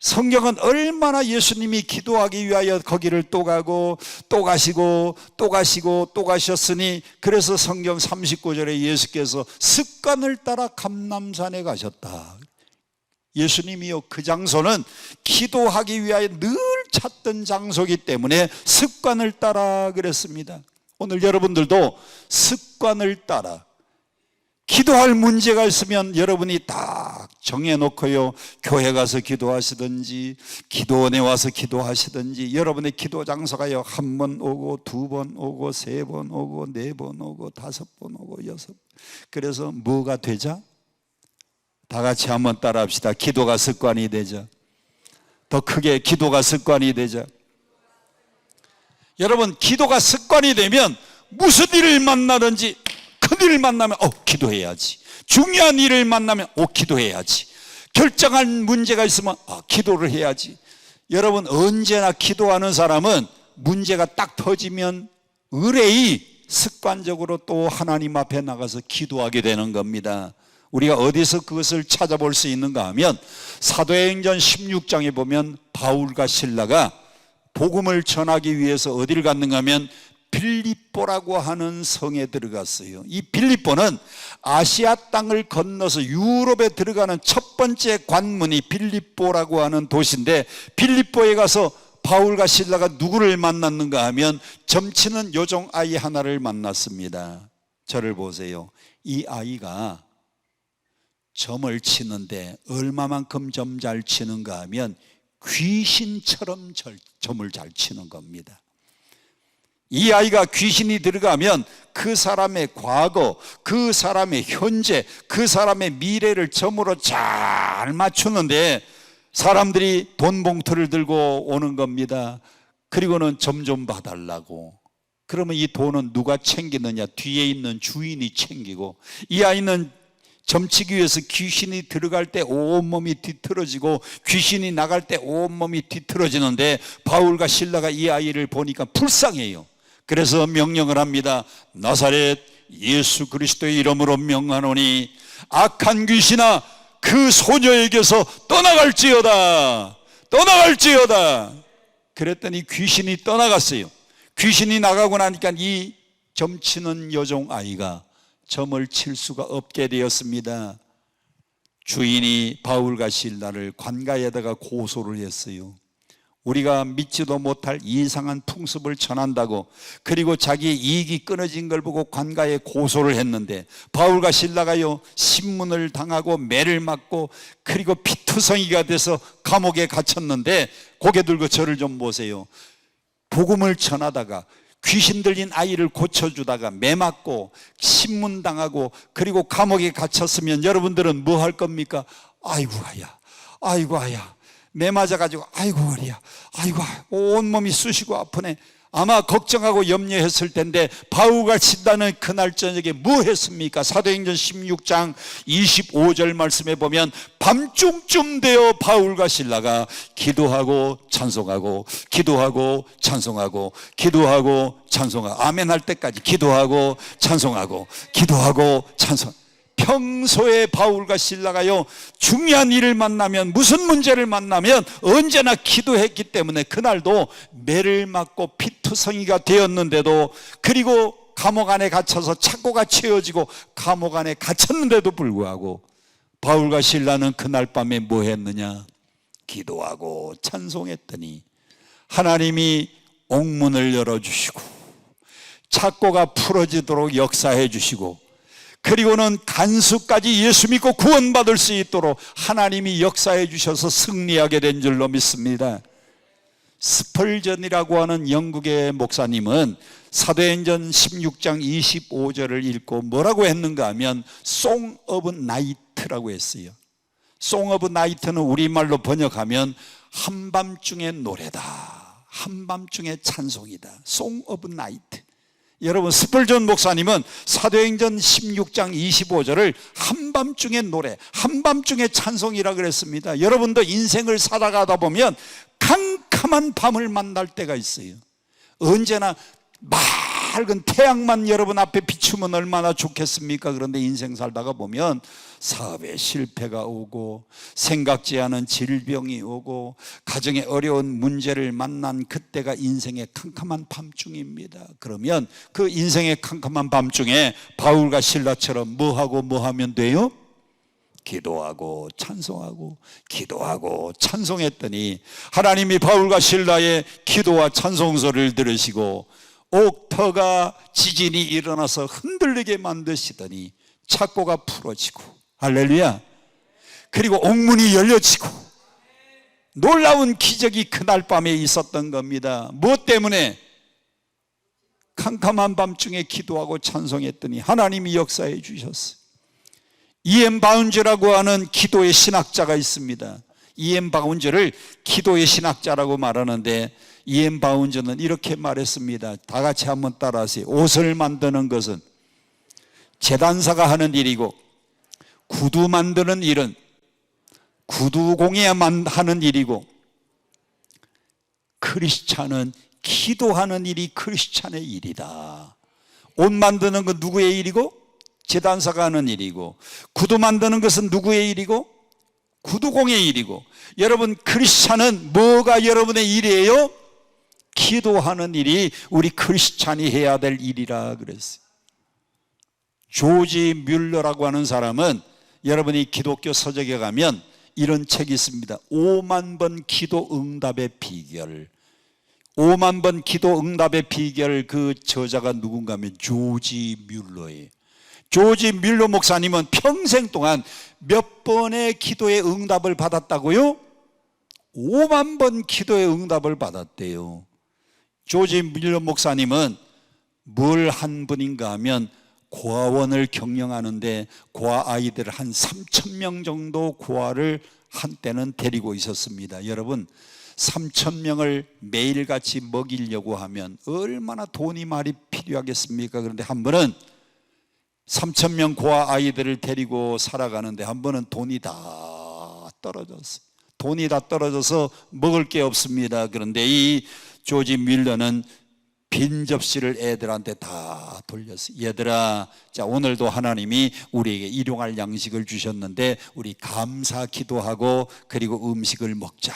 성경은 얼마나 예수님이 기도하기 위하여 거기를 또 가고 또 가시고 또 가시고 또 가셨으니, 그래서 성경 39절에 예수께서 습관을 따라 감람산에 가셨다. 예수님이요, 그 장소는 기도하기 위하여 늘 찾던 장소이기 때문에 습관을 따라 그랬습니다. 오늘 여러분들도 습관을 따라 기도할 문제가 있으면 여러분이 딱 정해놓고요, 교회 가서 기도하시든지 기도원에 와서 기도하시든지, 여러분의 기도 장소가요, 1번 오고 2번 오고 3번 오고 4번 오고 5번 오고 6번. 그래서 뭐가 되자? 다 같이 한번 따라 합시다. 기도가 습관이 되자. 더 크게, 기도가 습관이 되자. 여러분, 기도가 습관이 되면 무슨 일을 만나든지, 큰 일을 만나면 기도해야지. 중요한 일을 만나면 기도해야지. 결정한 문제가 있으면 기도를 해야지. 여러분, 언제나 기도하는 사람은 문제가 딱 터지면 의뢰이 습관적으로 또 하나님 앞에 나가서 기도하게 되는 겁니다. 우리가 어디서 그것을 찾아볼 수 있는가 하면 사도행전 16장에 보면 바울과 실라가 복음을 전하기 위해서 어디를 갔는가 하면 빌립보라고 하는 성에 들어갔어요. 이 빌립보는 아시아 땅을 건너서 유럽에 들어가는 첫 번째 관문이 빌립보라고 하는 도시인데, 빌립보에 가서 바울과 실라가 누구를 만났는가 하면 점치는 요정 아이 하나를 만났습니다. 저를 보세요. 이 아이가 점을 치는데 얼마만큼 점 잘 치는가 하면 귀신처럼 점을 잘 치는 겁니다. 이 아이가 귀신이 들어가면 그 사람의 과거, 그 사람의 현재, 그 사람의 미래를 점으로 잘 맞추는데 사람들이 돈 봉투를 들고 오는 겁니다. 그리고는 점 좀 봐달라고. 그러면 이 돈은 누가 챙기느냐? 뒤에 있는 주인이 챙기고, 이 아이는 점치기 위해서 귀신이 들어갈 때 온몸이 뒤틀어지고 귀신이 나갈 때 온몸이 뒤틀어지는데, 바울과 실라가 이 아이를 보니까 불쌍해요. 그래서 명령을 합니다. 나사렛 예수 그리스도의 이름으로 명하노니 악한 귀신아, 그 소녀에게서 떠나갈지어다. 떠나갈지어다. 그랬더니 귀신이 떠나갔어요. 귀신이 나가고 나니까 이 점치는 여종 아이가 점을 칠 수가 없게 되었습니다. 주인이 바울과 실라를 관가에다가 고소를 했어요. 우리가 믿지도 못할 이상한 풍습을 전한다고, 그리고 자기의 이익이 끊어진 걸 보고 관가에 고소를 했는데 바울과 실라가요 신문을 당하고 매를 맞고 그리고 피투성이가 돼서 감옥에 갇혔는데, 고개 들고 저를 좀 보세요. 복음을 전하다가 귀신 들린 아이를 고쳐주다가 매 맞고 신문 당하고 그리고 감옥에 갇혔으면 여러분들은 뭐 할 겁니까? 아이고 아야, 아이고 아야, 매 맞아가지고 아이고 허리야, 아이고 온몸이 쑤시고 아프네, 아마 걱정하고 염려했을 텐데 바울과 실라는 그날 저녁에 뭐 했습니까? 사도행전 16장 25절 말씀에 보면 밤중쯤 되어 바울과 실라가 기도하고 찬송하고 기도하고 찬송하고 기도하고 찬송하고 아멘 할 때까지 기도하고 찬송하고 기도하고 찬송. 평소에 바울과 실라가요 중요한 일을 만나면, 무슨 문제를 만나면 언제나 기도했기 때문에 그날도 매를 맞고 피투성이가 되었는데도, 그리고 감옥 안에 갇혀서 착고가 채워지고 감옥 안에 갇혔는데도 불구하고 바울과 실라는 그날 밤에 뭐 했느냐? 기도하고 찬송했더니 하나님이 옥문을 열어주시고 착고가 풀어지도록 역사해 주시고, 그리고는 간수까지 예수 믿고 구원받을 수 있도록 하나님이 역사해 주셔서 승리하게 된 줄로 믿습니다. 스펄전이라고 하는 영국의 목사님은 사도행전 16장 25절을 읽고 뭐라고 했는가 하면 Song of Night라고 했어요. Song of Night는 우리말로 번역하면 한밤중의 노래다, 한밤중의 찬송이다. Song of Night. 여러분, 스펄전 목사님은 사도행전 16장 25절을 한밤중의 노래, 한밤중의 찬송이라 그랬습니다. 여러분도 인생을 살아가다 보면 캄캄한 밤을 만날 때가 있어요. 언제나 맑은 태양만 여러분 앞에 비추면 얼마나 좋겠습니까? 그런데 인생 살다가 보면 사업에 실패가 오고 생각지 않은 질병이 오고 가정에 어려운 문제를 만난 그때가 인생의 캄캄한 밤중입니다. 그러면 그 인생의 캄캄한 밤중에 바울과 실라처럼 뭐하고 뭐하면 돼요? 기도하고 찬송하고 기도하고 찬송했더니 하나님이 바울과 실라의 기도와 찬송소리를 들으시고 옥터가 지진이 일어나서 흔들리게 만드시더니 착고가 풀어지고, 할렐루야, 그리고 옥문이 열려지고 놀라운 기적이 그날 밤에 있었던 겁니다. 무엇 때문에? 캄캄한 밤중에 기도하고 찬송했더니 하나님이 역사해 주셨어요. E.M. 바운즈라고 하는 기도의 신학자가 있습니다. E.M. 바운즈를 기도의 신학자라고 말하는데, E.M. 바운즈는 이렇게 말했습니다. 다 같이 한번 따라하세요. 옷을 만드는 것은 제단사가 하는 일이고, 구두 만드는 일은 구두공예만 하는 일이고, 크리스찬은 기도하는 일이 크리스찬의 일이다. 옷 만드는 건 누구의 일이고? 제단사가 하는 일이고, 구두 만드는 것은 누구의 일이고? 구두공의 일이고, 여러분 크리스찬은 뭐가 여러분의 일이에요? 기도하는 일이 우리 크리스찬이 해야 될 일이라 그랬어요. 조지 뮬러라고 하는 사람은, 여러분이 기독교 서적에 가면 이런 책이 있습니다. 5만 번 기도 응답의 비결. 5만 번 기도 응답의 비결, 그 저자가 누군가 하면 조지 뮬러예요. 조지 뮬러 목사님은 평생 동안 몇 번의 기도의 응답을 받았다고요? 5만 번 기도의 응답을 받았대요. 조지 뮬러 목사님은 뭘 한 분인가 하면 고아원을 경영하는데 고아 아이들 한 3,000명 정도 고아를 한때는 데리고 있었습니다. 여러분, 3,000명을 매일같이 먹이려고 하면 얼마나 돈이 많이 필요하겠습니까? 그런데 한 번은 3,000명 고아 아이들을 데리고 살아가는데 한 번은 돈이 다 떨어졌어요. 돈이 다 떨어져서 먹을 게 없습니다. 그런데 이 조지 뮬러는 빈 접시를 애들한테 다 돌렸어요. 얘들아, 자, 오늘도 하나님이 우리에게 일용할 양식을 주셨는데 우리 감사 기도하고 그리고 음식을 먹자.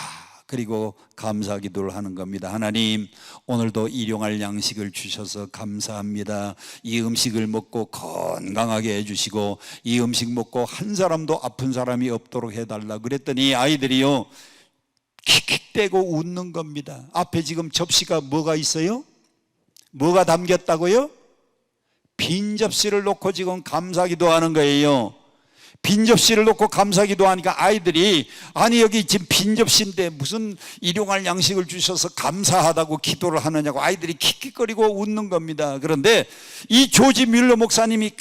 그리고 감사 기도를 하는 겁니다. 하나님, 오늘도 일용할 양식을 주셔서 감사합니다. 이 음식을 먹고 건강하게 해주시고 이 음식 먹고 한 사람도 아픈 사람이 없도록 해달라 그랬더니 아이들이요, 킥킥대고 웃는 겁니다. 앞에 지금 접시가 뭐가 있어요? 뭐가 담겼다고요? 빈 접시를 놓고 지금 감사기도 하는 거예요. 빈 접시를 놓고 감사기도 하니까 아이들이 아니 여기 지금 빈 접시인데 무슨 일용할 양식을 주셔서 감사하다고 기도를 하느냐고 아이들이 킥킥거리고 웃는 겁니다. 그런데 이 조지 뮬러 목사님이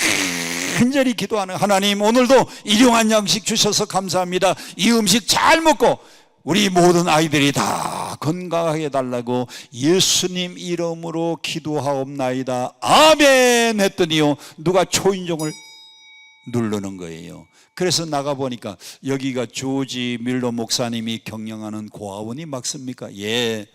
간절히 기도하는, 하나님 오늘도 일용할 양식 주셔서 감사합니다. 이 음식 잘 먹고 우리 모든 아이들이 다 건강하게 해달라고 예수님 이름으로 기도하옵나이다. 아멘 했더니요, 누가 초인종을 누르는 거예요. 그래서 나가보니까 여기가 조지 뮬러 목사님이 경영하는 고아원이 맞습니까? 예.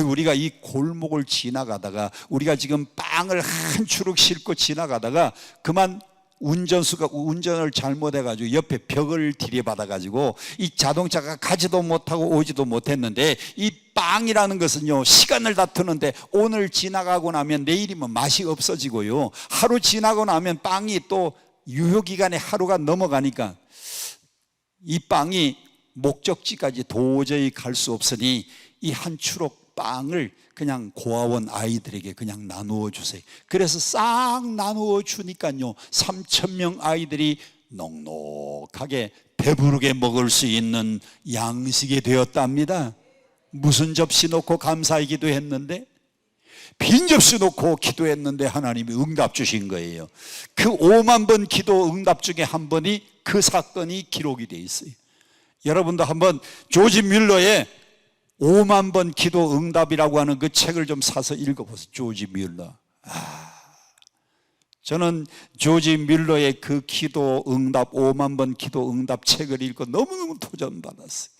우리가 이 골목을 지나가다가 우리가 지금 빵을 한 추룩 싣고 지나가다가 그만 운전수가 운전을 잘못해가지고 옆에 벽을 들이받아가지고 이 자동차가 가지도 못하고 오지도 못했는데, 이 빵이라는 것은요 시간을 다투는데 오늘 지나가고 나면 내일이면 맛이 없어지고요, 하루 지나고 나면 빵이 또 유효기간에 하루가 넘어가니까 이 빵이 목적지까지 도저히 갈 수 없으니 이 한 추록 빵을 그냥 고아원 아이들에게 그냥 나누어 주세요. 그래서 싹 나누어 주니까요 3,000명 아이들이 넉넉하게 배부르게 먹을 수 있는 양식이 되었답니다. 무슨 접시 놓고 감사히 기도했는데? 빈 접시 놓고 기도했는데 하나님이 응답 주신 거예요. 그 5만 번 기도 응답 중에 한 번이 그 사건이 기록이 돼 있어요. 여러분도 한번 조지 뮬러의 5만 번 기도 응답이라고 하는 그 책을 좀 사서 읽어보세요. 조지 뮬러. 저는 조지 뮬러의 그 기도 응답 5만 번 기도 응답 책을 읽고 너무너무 도전받았어요.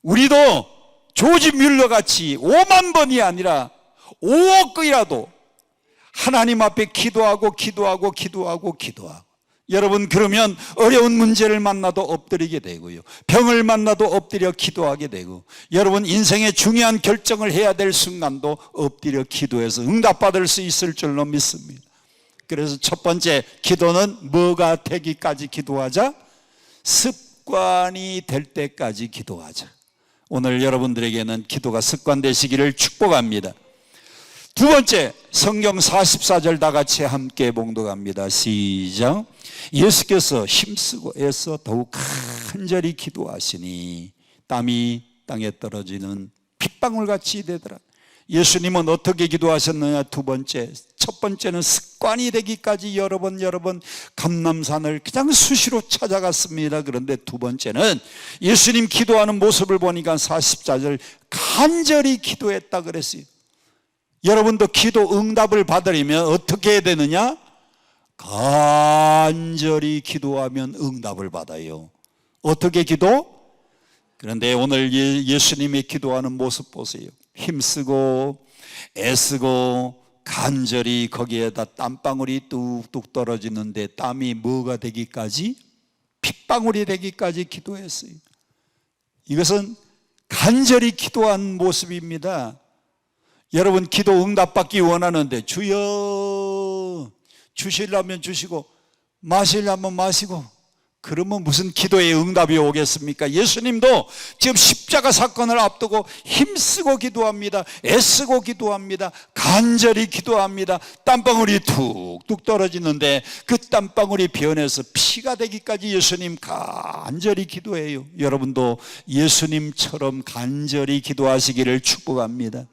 우리도 조지 뮬러 같이 5만 번이 아니라 5억 건이라도 하나님 앞에 기도하고 여러분, 그러면 어려운 문제를 만나도 엎드리게 되고요, 병을 만나도 엎드려 기도하게 되고, 여러분 인생의 중요한 결정을 해야 될 순간도 엎드려 기도해서 응답받을 수 있을 줄로 믿습니다. 그래서 첫 번째 기도는 뭐가 되기까지 기도하자? 습관이 될 때까지 기도하자. 오늘 여러분들에게는 기도가 습관 되시기를 축복합니다. 두 번째, 성경 44절 다 같이 함께 봉독합니다. 시작. 예수께서 힘쓰고 애써 더욱 간절히 기도하시니 땀이 땅에 떨어지는 핏방울같이 되더라. 예수님은 어떻게 기도하셨느냐? 두 번째, 첫 번째는 습관이 되기까지 여러 번 감람산을 그냥 수시로 찾아갔습니다. 그런데 두 번째는 예수님 기도하는 모습을 보니까 44절 간절히 기도했다 그랬어요. 여러분도 기도 응답을 받으려면 어떻게 해야 되느냐? 간절히 기도하면 응답을 받아요. 어떻게 기도? 그런데 오늘 예수님의 기도하는 모습 보세요. 힘쓰고 애쓰고 간절히 거기에다 땀방울이 뚝뚝 떨어지는데 땀이 뭐가 되기까지? 핏방울이 되기까지 기도했어요. 이것은 간절히 기도한 모습입니다. 여러분 기도 응답받기 원하는데 주여 주시려면 주시고 마시려면 마시고 그러면 무슨 기도의 응답이 오겠습니까? 예수님도 지금 십자가 사건을 앞두고 힘쓰고 기도합니다. 애쓰고 기도합니다. 간절히 기도합니다. 땀방울이 툭툭 떨어지는데 그 땀방울이 변해서 피가 되기까지 예수님 간절히 기도해요. 여러분도 예수님처럼 간절히 기도하시기를 축복합니다.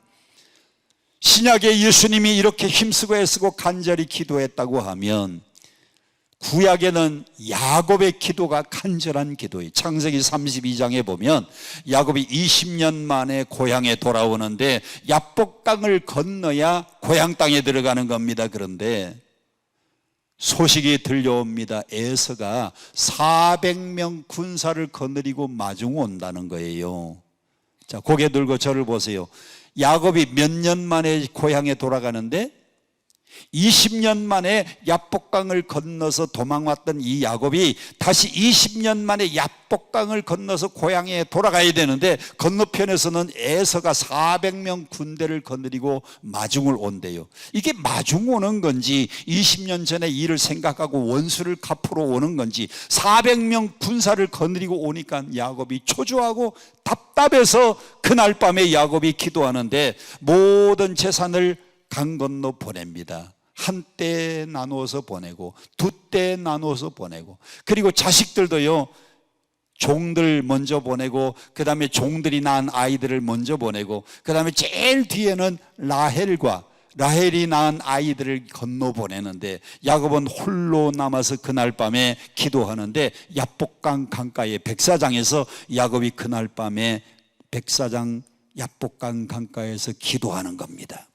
신약에 예수님이 이렇게 힘쓰고 애쓰고 간절히 기도했다고 하면 구약에는 야곱의 기도가 간절한 기도예요. 창세기 32장에 보면 야곱이 20년 만에 고향에 돌아오는데 야복강을 건너야 고향 땅에 들어가는 겁니다. 그런데 소식이 들려옵니다. 에서가 400명 군사를 거느리고 마중 온다는 거예요. 자, 고개 들고 저를 보세요. 야곱이 몇 년 만에 고향에 돌아가는데 20년 만에 야복강을 건너서 도망왔던 이 야곱이 다시 20년 만에 야복강을 건너서 고향에 돌아가야 되는데 건너편에서는 에서가 400명 군대를 거느리고 마중을 온대요. 이게 마중 오는 건지 20년 전에 일을 생각하고 원수를 갚으러 오는 건지 400명 군사를 거느리고 오니까 야곱이 초조하고 답답해서 그날 밤에 야곱이 기도하는데 모든 재산을 강 건너 보냅니다. 한때 나누어서 보내고 두 때 나누어서 보내고 그리고 자식들도요 종들 먼저 보내고 그 다음에 종들이 낳은 아이들을 먼저 보내고 그 다음에 제일 뒤에는 라헬이 낳은 아이들을 건너 보내는데 야곱은 홀로 남아서 그날 밤에 기도하는데 야복강 강가의 백사장에서 야곱이 그날 밤에 백사장 야복강 강가에서 기도하는 겁니다.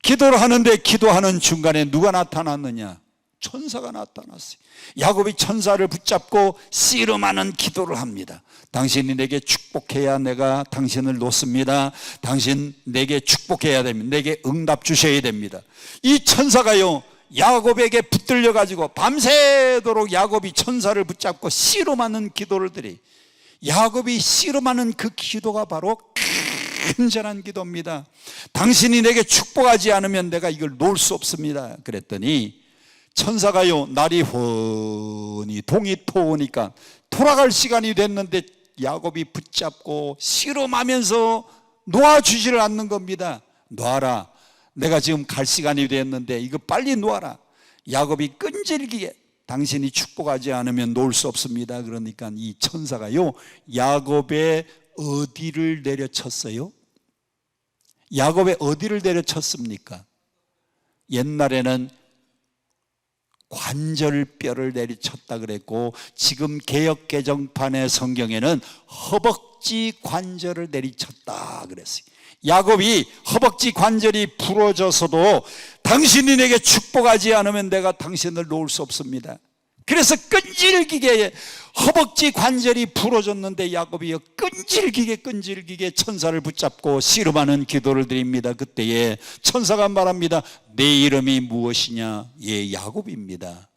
기도를 하는데 기도하는 중간에 누가 나타났느냐? 천사가 나타났어요. 야곱이 천사를 붙잡고 씨름하는 기도를 합니다. 당신이 내게 축복해야 내가 당신을 놓습니다. 당신 내게 축복해야 됩니다. 내게 응답 주셔야 됩니다. 이 천사가요 야곱에게 붙들려 가지고 밤새도록 야곱이 천사를 붙잡고 씨름하는 기도를 드리. 야곱이 씨름하는 그 기도가 바로 간절한 기도입니다. 당신이 내게 축복하지 않으면 내가 이걸 놓을 수 없습니다. 그랬더니 천사가요 날이 훤히 동이 터오니까 돌아갈 시간이 됐는데 야곱이 붙잡고 씨름하면서 놓아주지를 않는 겁니다. 놔라, 내가 지금 갈 시간이 됐는데 이거 빨리 놓아라. 야곱이 끈질기게 당신이 축복하지 않으면 놓을 수 없습니다. 그러니까 이 천사가요 야곱의 어디를 내려쳤어요? 야곱의 어디를 내려쳤습니까? 옛날에는 관절뼈를 내리쳤다 그랬고 지금 개역개정판의 성경에는 허벅지 관절을 내리쳤다 그랬어요. 야곱이 허벅지 관절이 부러져서도 당신이 내게 축복하지 않으면 내가 당신을 놓을 수 없습니다. 그래서 끈질기게 허벅지 관절이 부러졌는데 야곱이 끈질기게 천사를 붙잡고 씨름하는 기도를 드립니다. 그때에 천사가 말합니다. 내 이름이 무엇이냐? 예, 야곱입니다.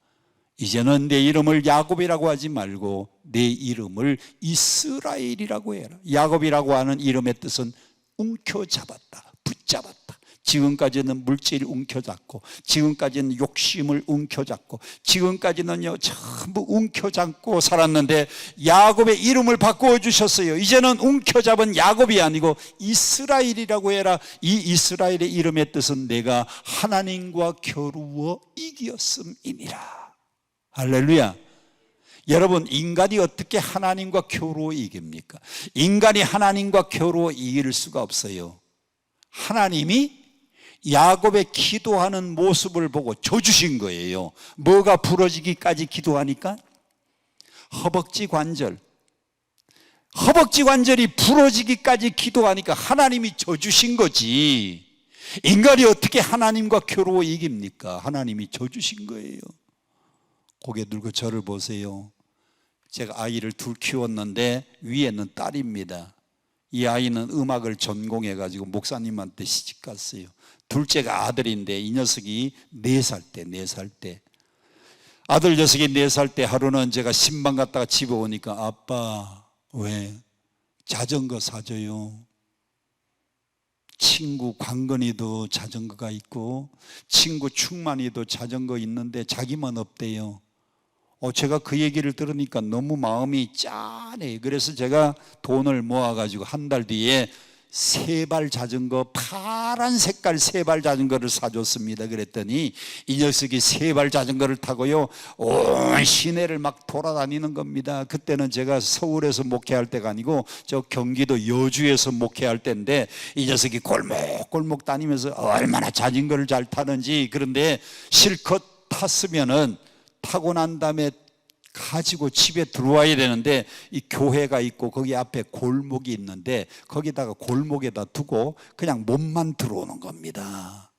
이제는 내 이름을 야곱이라고 하지 말고 내 이름을 이스라엘이라고 해라. 야곱이라고 하는 이름의 뜻은 움켜잡았다, 붙잡았다. 지금까지는 물질을 움켜잡고 지금까지는 욕심을 움켜잡고 지금까지는요 전부 움켜잡고 살았는데 야곱의 이름을 바꾸어 주셨어요. 이제는 움켜잡은 야곱이 아니고 이스라엘이라고 해라. 이 이스라엘의 이름의 뜻은 내가 하나님과 겨루어 이겼음이니라. 할렐루야. 여러분, 인간이 어떻게 하나님과 겨루어 이깁니까? 인간이 하나님과 겨루어 이길 수가 없어요. 하나님이 야곱의 기도하는 모습을 보고 줘주신 거예요. 뭐가 부러지기까지 기도하니까? 허벅지 관절이 부러지기까지 기도하니까 하나님이 줘주신 거지. 인간이 어떻게 하나님과 겨루어 이깁니까? 하나님이 줘주신 거예요. 고개 들고 저를 보세요. 제가 아이를 둘 키웠는데 위에는 딸입니다. 이 아이는 음악을 전공해가지고 목사님한테 시집갔어요. 둘째가 아들인데 이 녀석이 4살 때 아들 녀석이 4살 때 하루는 제가 신방 갔다가 집에 오니까 아빠 왜 자전거 사줘요? 친구 광건이도 자전거가 있고 친구 충만이도 자전거 있는데 자기만 없대요. 제가 그 얘기를 들으니까 너무 마음이 짠해요. 그래서 제가 돈을 모아가지고 한 달 뒤에 3발 자전거, 파란 색깔 3발 자전거를 사줬습니다. 그랬더니 이 녀석이 3발 자전거를 타고요 온 시내를 막 돌아다니는 겁니다. 그때는 제가 서울에서 목회할 때가 아니고 저 경기도 여주에서 목회할 때인데 이 녀석이 골목골목 다니면서 얼마나 자전거를 잘 타는지. 그런데 실컷 탔으면은 타고 난 다음에 가지고 집에 들어와야 되는데 이 교회가 있고 거기 앞에 골목이 있는데 거기다가 골목에다 두고 그냥 몸만 들어오는 겁니다.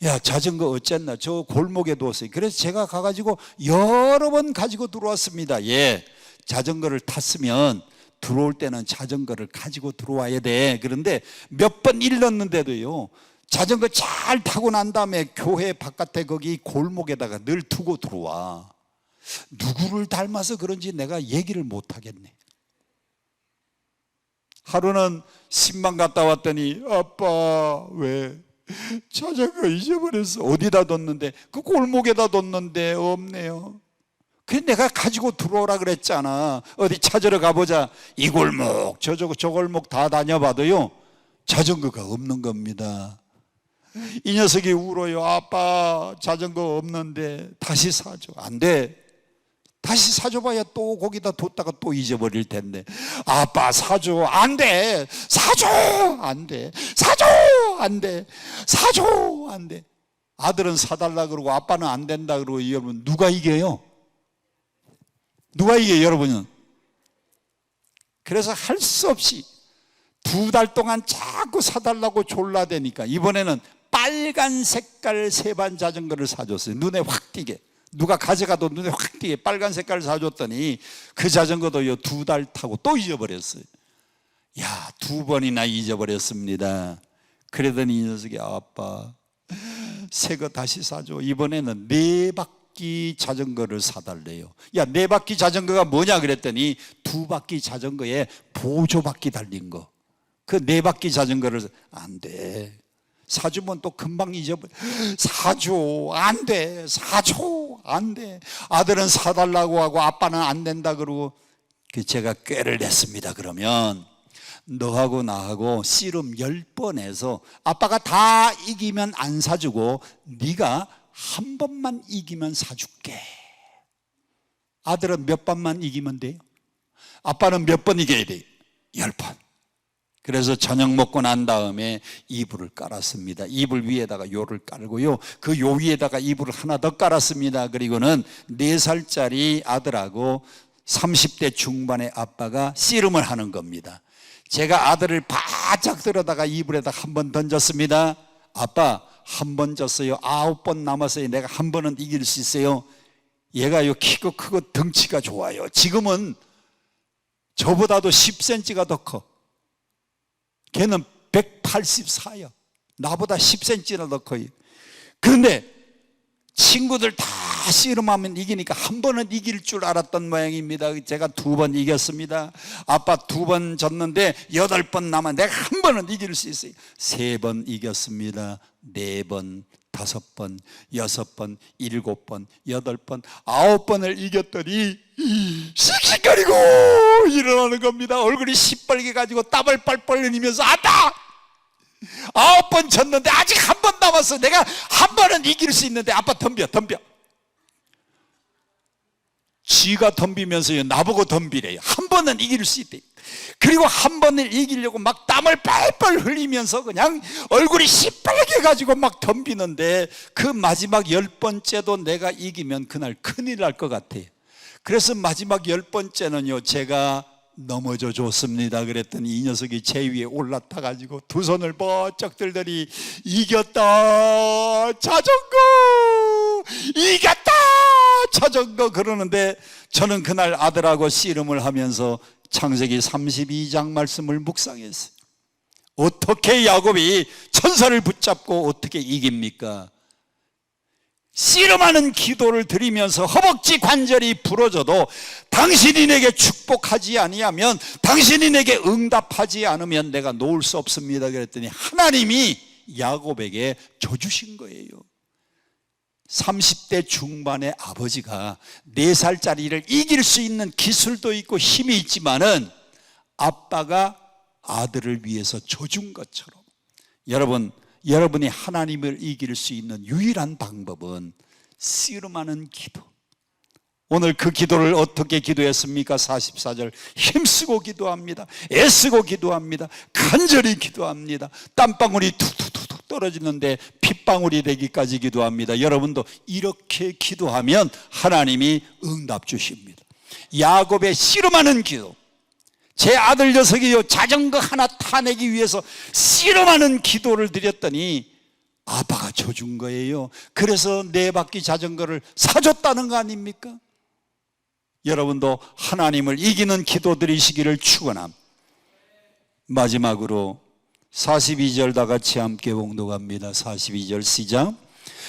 야, 자전거 어쨌나? 저 골목에 두었어요. 그래서 제가 가가지고 여러 번 가지고 들어왔습니다. 예, 자전거를 탔으면 들어올 때는 자전거를 가지고 들어와야 돼. 그런데 몇 번 일렀는데도요 자전거 잘 타고 난 다음에 교회 바깥에 거기 골목에다가 늘 두고 들어와. 누구를 닮아서 그런지 내가 얘기를 못 하겠네. 하루는 신방 갔다 왔더니 아빠 왜 자전거 잊어버렸어. 어디다 뒀는데? 그 골목에다 뒀는데 없네요. 그래 내가 가지고 들어오라 그랬잖아. 어디 찾으러 가보자. 이 골목 저 골목 다 다녀봐도요 자전거가 없는 겁니다. 이 녀석이 울어요. 아빠 자전거 없는데 다시 사줘. 안 돼. 다시 사줘봐야 또 거기다 뒀다가 또 잊어버릴 텐데. 아빠 사줘. 안 돼. 사줘. 안 돼. 사줘. 안 돼. 사줘. 안 돼. 아들은 사달라 그러고 아빠는 안 된다 그러고. 여러분 누가 이겨요? 누가 이겨요 여러분은? 그래서 할 수 없이 2달 동안 자꾸 사달라고 졸라대니까 이번에는 빨간 색깔 세반 자전거를 사줬어요. 눈에 확 띄게. 누가 가져가도 눈에 확 띄게 빨간 색깔을 사줬더니 그 자전거도요 2달 타고 또 잊어버렸어요. 야, 2번이나 잊어버렸습니다. 그러더니 이 녀석이 아빠 새 거 다시 사줘. 이번에는 4바퀴 자전거를 사달래요. 야, 4바퀴 자전거가 뭐냐 그랬더니 2바퀴 자전거에 보조바퀴 달린 거. 그 4바퀴 자전거를 안 돼. 사주면 또 금방 잊어버려. 사줘. 안 돼. 사줘. 안 돼. 아들은 사달라고 하고 아빠는 안 된다 그러고. 제가 꾀를 냈습니다. 그러면 너하고 나하고 씨름 10번 해서 아빠가 다 이기면 안 사주고 네가 한 번만 이기면 사줄게. 아들은 몇 번만 이기면 돼요? 아빠는 몇 번 이겨야 돼요? 10번. 그래서 저녁 먹고 난 다음에 이불을 깔았습니다. 이불 위에다가 요를 깔고요, 그 요 위에다가 이불을 하나 더 깔았습니다. 그리고는 4살짜리 아들하고 30대 중반의 아빠가 씨름을 하는 겁니다. 제가 아들을 바짝 들어다가 이불에다 한 번 던졌습니다. 아빠 한 번 졌어요. 9번 남았어요. 내가 한 번은 이길 수 있어요. 얘가 요 키가 크고 덩치가 좋아요. 지금은 저보다도 10cm가 더 커. 걔는 184요. 나보다 10cm나 더 커요. 그런데 친구들 다 씨름하면 이기니까 한 번은 이길 줄 알았던 모양입니다. 제가 2번 이겼습니다. 아빠 2번 졌는데 8번 남아 내가 한 번은 이길 수 있어요. 3번 이겼습니다. 4번, 5번, 6번, 7번, 8번, 9번을 이겼더니 씩씩거리고 일어나는 겁니다. 얼굴이 시뻘게 가지고 땀을 뻘뻘 흘리면서 아빠! 9번 졌는데 아직 한 번 남았어. 내가 한 번은 이길 수 있는데 아빠 덤벼. 지가 덤비면서요 나보고 덤비래요. 한 번은 이길 수 있대. 그리고 한 번을 이기려고 막 땀을 뻘뻘 흘리면서 그냥 얼굴이 시뻘게 가지고 막 덤비는데 그 마지막 10번째도 내가 이기면 그날 큰일 날 것 같아요. 그래서 마지막 10번째는요 제가 넘어져 줬습니다. 그랬더니 이 녀석이 제 위에 올라타 가지고 두 손을 번쩍 들더니 이겼다 자전거, 이겼다 자전거 그러는데 저는 그날 아들하고 씨름을 하면서 창세기 32장 말씀을 묵상했어요. 어떻게 야곱이 천사를 붙잡고 어떻게 이깁니까? 씨름하는 기도를 드리면서 허벅지 관절이 부러져도 당신이 내게 축복하지 아니하면, 당신이 내게 응답하지 않으면 내가 놓을 수 없습니다. 그랬더니 하나님이 야곱에게 줘주신 거예요. 30대 중반의 아버지가 4살짜리를 이길 수 있는 기술도 있고 힘이 있지만은 아빠가 아들을 위해서 줘준 것처럼 여러분이 하나님을 이길 수 있는 유일한 방법은 씨름하는 기도. 오늘 그 기도를 어떻게 기도했습니까? 44절 힘쓰고 기도합니다. 애쓰고 기도합니다. 간절히 기도합니다. 땀방울이 툭툭툭 떨어지는데 핏방울이 되기까지 기도합니다. 여러분도 이렇게 기도하면 하나님이 응답 주십니다. 야곱의 씨름하는 기도. 제 아들 녀석이요 자전거 하나 타내기 위해서 씨름하는 기도를 드렸더니 아빠가 줘준 거예요. 그래서 4바퀴 자전거를 사줬다는 거 아닙니까? 여러분도 하나님을 이기는 기도 드리시기를 축원합니다. 마지막으로 42절 다 같이 함께 봉독합니다. 42절 시작.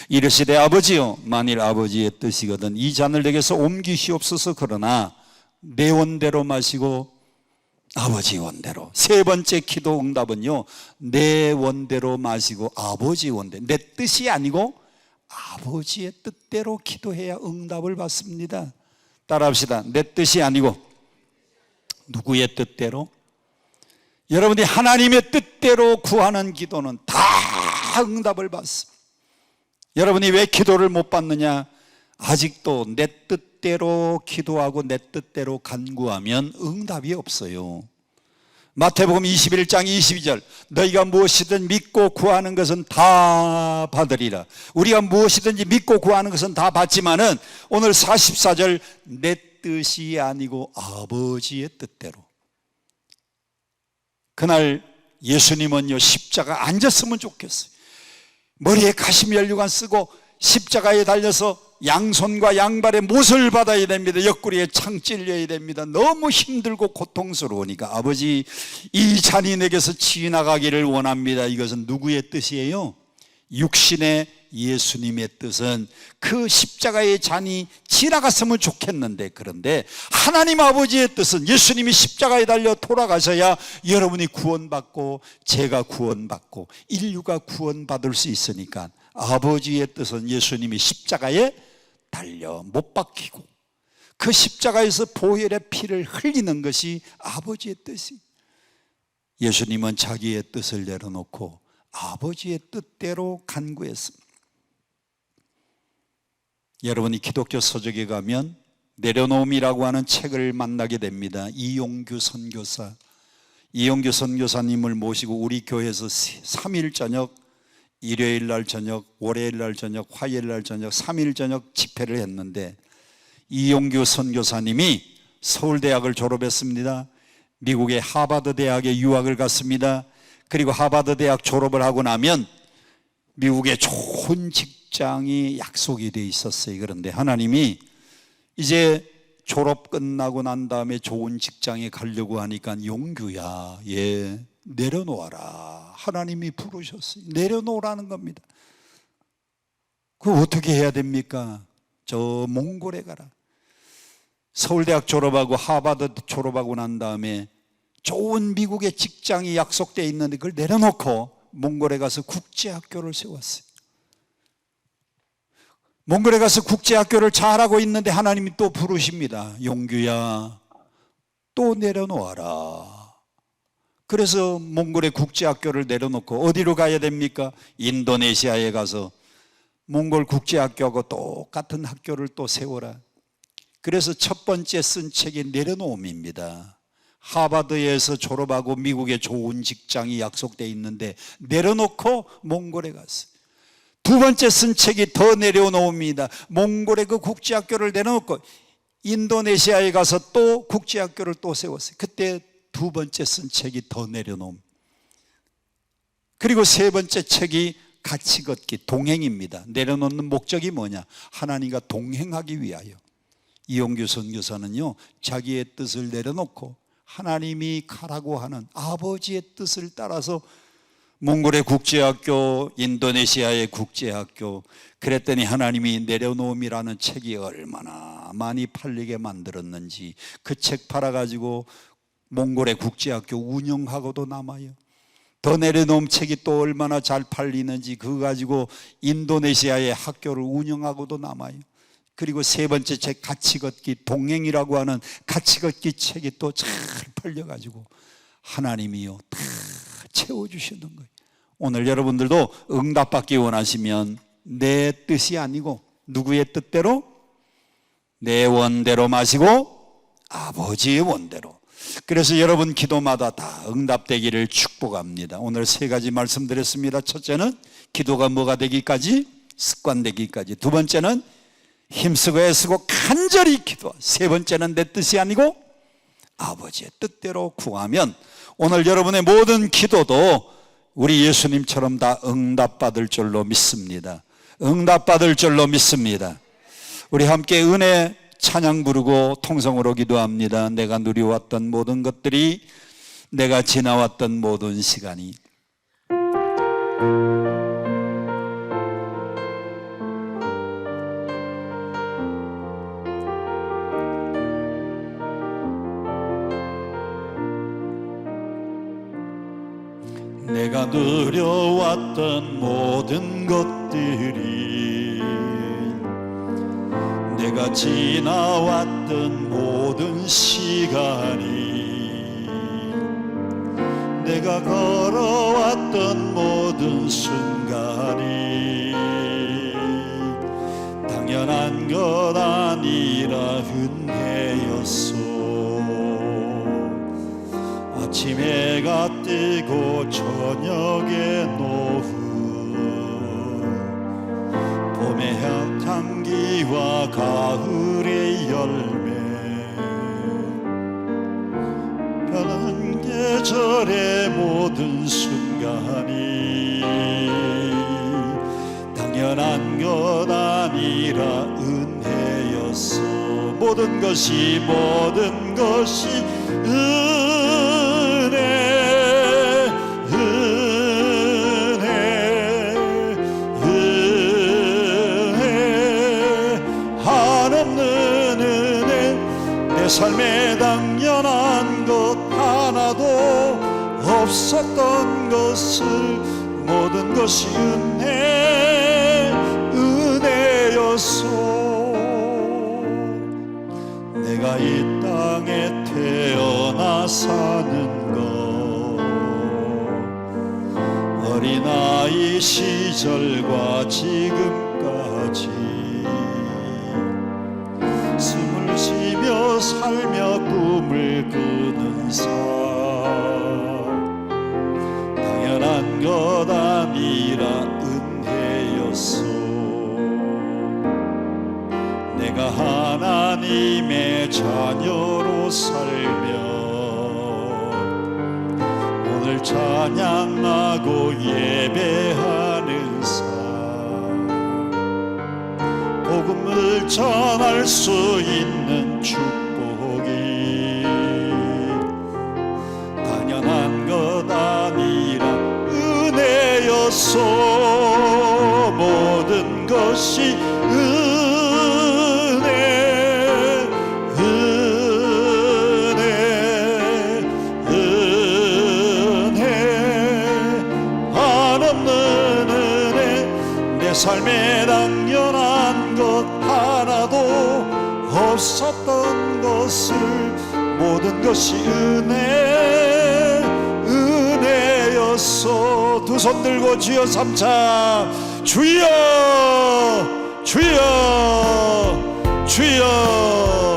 이르시되 아버지여, 만일 아버지의 뜻이거든 이 잔을 내게서 옮기시옵소서. 그러나 내 원대로 마시고 아버지 원대로. 세 번째 기도 응답은요, 내 원대로 마시고 아버지 원대로. 내 뜻이 아니고 아버지의 뜻대로 기도해야 응답을 받습니다. 따라합시다. 내 뜻이 아니고 누구의 뜻대로? 여러분이 하나님의 뜻대로 구하는 기도는 다 응답을 받습니다. 여러분이 왜 기도를 못 받느냐? 아직도 내 뜻대로 기도하고 내 뜻대로 간구하면 응답이 없어요. 마태복음 21장 22절 너희가 무엇이든 믿고 구하는 것은 다 받으리라. 우리가 무엇이든지 믿고 구하는 것은 다 받지만은 오늘 44절 내 뜻이 아니고 아버지의 뜻대로. 그날 예수님은요 십자가 앉았으면 좋겠어요. 머리에 가시면류관 쓰고 십자가에 달려서 양손과 양발에 못을 받아야 됩니다. 옆구리에 창 찔려야 됩니다. 너무 힘들고 고통스러우니까 아버지 이 잔이 내게서 지나가기를 원합니다. 이것은 누구의 뜻이에요? 육신의 예수님의 뜻은 그 십자가의 잔이 지나갔으면 좋겠는데, 그런데 하나님 아버지의 뜻은 예수님이 십자가에 달려 돌아가셔야 여러분이 구원받고 제가 구원받고 인류가 구원받을 수 있으니까 아버지의 뜻은 예수님이 십자가에 달려 못 박히고 그 십자가에서 보혈의 피를 흘리는 것이 아버지의 뜻이. 예수님은 자기의 뜻을 내려놓고 아버지의 뜻대로 간구했습니다. 여러분이 기독교 서적에 가면 내려놓음이라고 하는 책을 만나게 됩니다. 이용규 선교사, 이용규 선교사님을 모시고 우리 교회에서 3일 저녁, 일요일 날 저녁, 월요일 날 저녁, 화요일 날 저녁 3일 저녁 집회를 했는데, 이용규 선교사님이 서울대학을 졸업했습니다. 미국의 하버드 대학에 유학을 갔습니다. 그리고 하버드 대학 졸업을 하고 나면 미국의 좋은 직장이 약속이 돼 있었어요. 그런데 하나님이 이제 졸업 끝나고 난 다음에 좋은 직장에 가려고 하니까 용규야, 내려놓아라. 하나님이 부르셨어요. 내려놓으라는 겁니다. 그거 어떻게 해야 됩니까? 저 몽골에 가라. 서울대학 졸업하고 하버드 졸업하고 난 다음에 좋은 미국의 직장이 약속되어 있는데 그걸 내려놓고 몽골에 가서 국제학교를 세웠어요. 몽골에 가서 국제학교를 잘하고 있는데 하나님이 또 부르십니다. 용규야, 또 내려놓아라. 그래서 몽골의 국제학교를 내려놓고 어디로 가야 됩니까? 인도네시아에 가서 몽골 국제학교하고 똑같은 학교를 또 세워라. 그래서 첫 번째 쓴 책이 내려놓음입니다. 하버드에서 졸업하고 미국의 좋은 직장이 약속되어 있는데 내려놓고 몽골에 갔어요. 두 번째 쓴 책이 더 내려놓음입니다. 몽골의 그 국제학교를 내려놓고 인도네시아에 가서 또 국제학교를 또 세웠어요. 그때 두 번째 쓴 책이 더 내려놓음. 그리고 세 번째 책이 같이 걷기, 동행입니다. 내려놓는 목적이 뭐냐? 하나님과 동행하기 위하여. 이용규 선교사는요 자기의 뜻을 내려놓고 하나님이 가라고 하는 아버지의 뜻을 따라서 몽골의 국제학교, 인도네시아의 국제학교, 그랬더니 하나님이 내려놓음이라는 책이 얼마나 많이 팔리게 만들었는지 그 책 팔아가지고 몽골의 국제학교 운영하고도 남아요. 더 내려놓음 책이 또 얼마나 잘 팔리는지 그거 가지고 인도네시아의 학교를 운영하고도 남아요. 그리고 세 번째 책 같이 걷기, 동행이라고 하는 같이 걷기 책이 또 잘 팔려가지고 하나님이요 다 채워주시는 거예요. 오늘 여러분들도 응답받기 원하시면 내 뜻이 아니고 누구의 뜻대로? 내 원대로 마시고 아버지의 원대로. 그래서 여러분 기도마다 다 응답되기를 축복합니다. 오늘 세 가지 말씀드렸습니다. 첫째는 기도가 뭐가 되기까지? 습관되기까지. 두 번째는 힘쓰고 애쓰고 간절히 기도. 세 번째는 내 뜻이 아니고 아버지의 뜻대로 구하면 오늘 여러분의 모든 기도도 우리 예수님처럼 다 응답받을 줄로 믿습니다. 응답받을 줄로 믿습니다. 우리 함께 은혜 찬양 부르고 통성으로 기도합니다. 내가 누려왔던 모든 것들이, 내가 지나왔던 모든 시간이 내가 누려왔던 모든 것들이, 내가 지나왔던 모든 시간이, 내가 걸어왔던 모든 순간이 당연한 것 아니라 은혜였소. 아침 해가 뜨고 저녁의 노후, 봄의 향기와 가을의 열매, 변한 계절의 모든 순간이 당연한 것 아니라 은혜였어. 모든 것이 내 삶에 당연한 것 하나도 없었던 것을, 모든 것이 은혜였소. 내가 이 땅에 태어나 사는 것, 어린아이 시절과 지금까지 숨을 쉬며 살며 꿈을 꾸는 삶, 당연한 것 아니라 은혜였소. 내가 하나님의 자녀로 살며 오늘 찬양하고 예배하는 삶, 복음을 전할 수 있는 축복이 당연한 것 아니라 은혜였소. 모든 것이 한없는 은혜, 내 삶에 당연한 것 하나도 없었던 것을, 모든 것이 은혜였소. 두 손 들고 주여 삼차, 주여 주여 주여.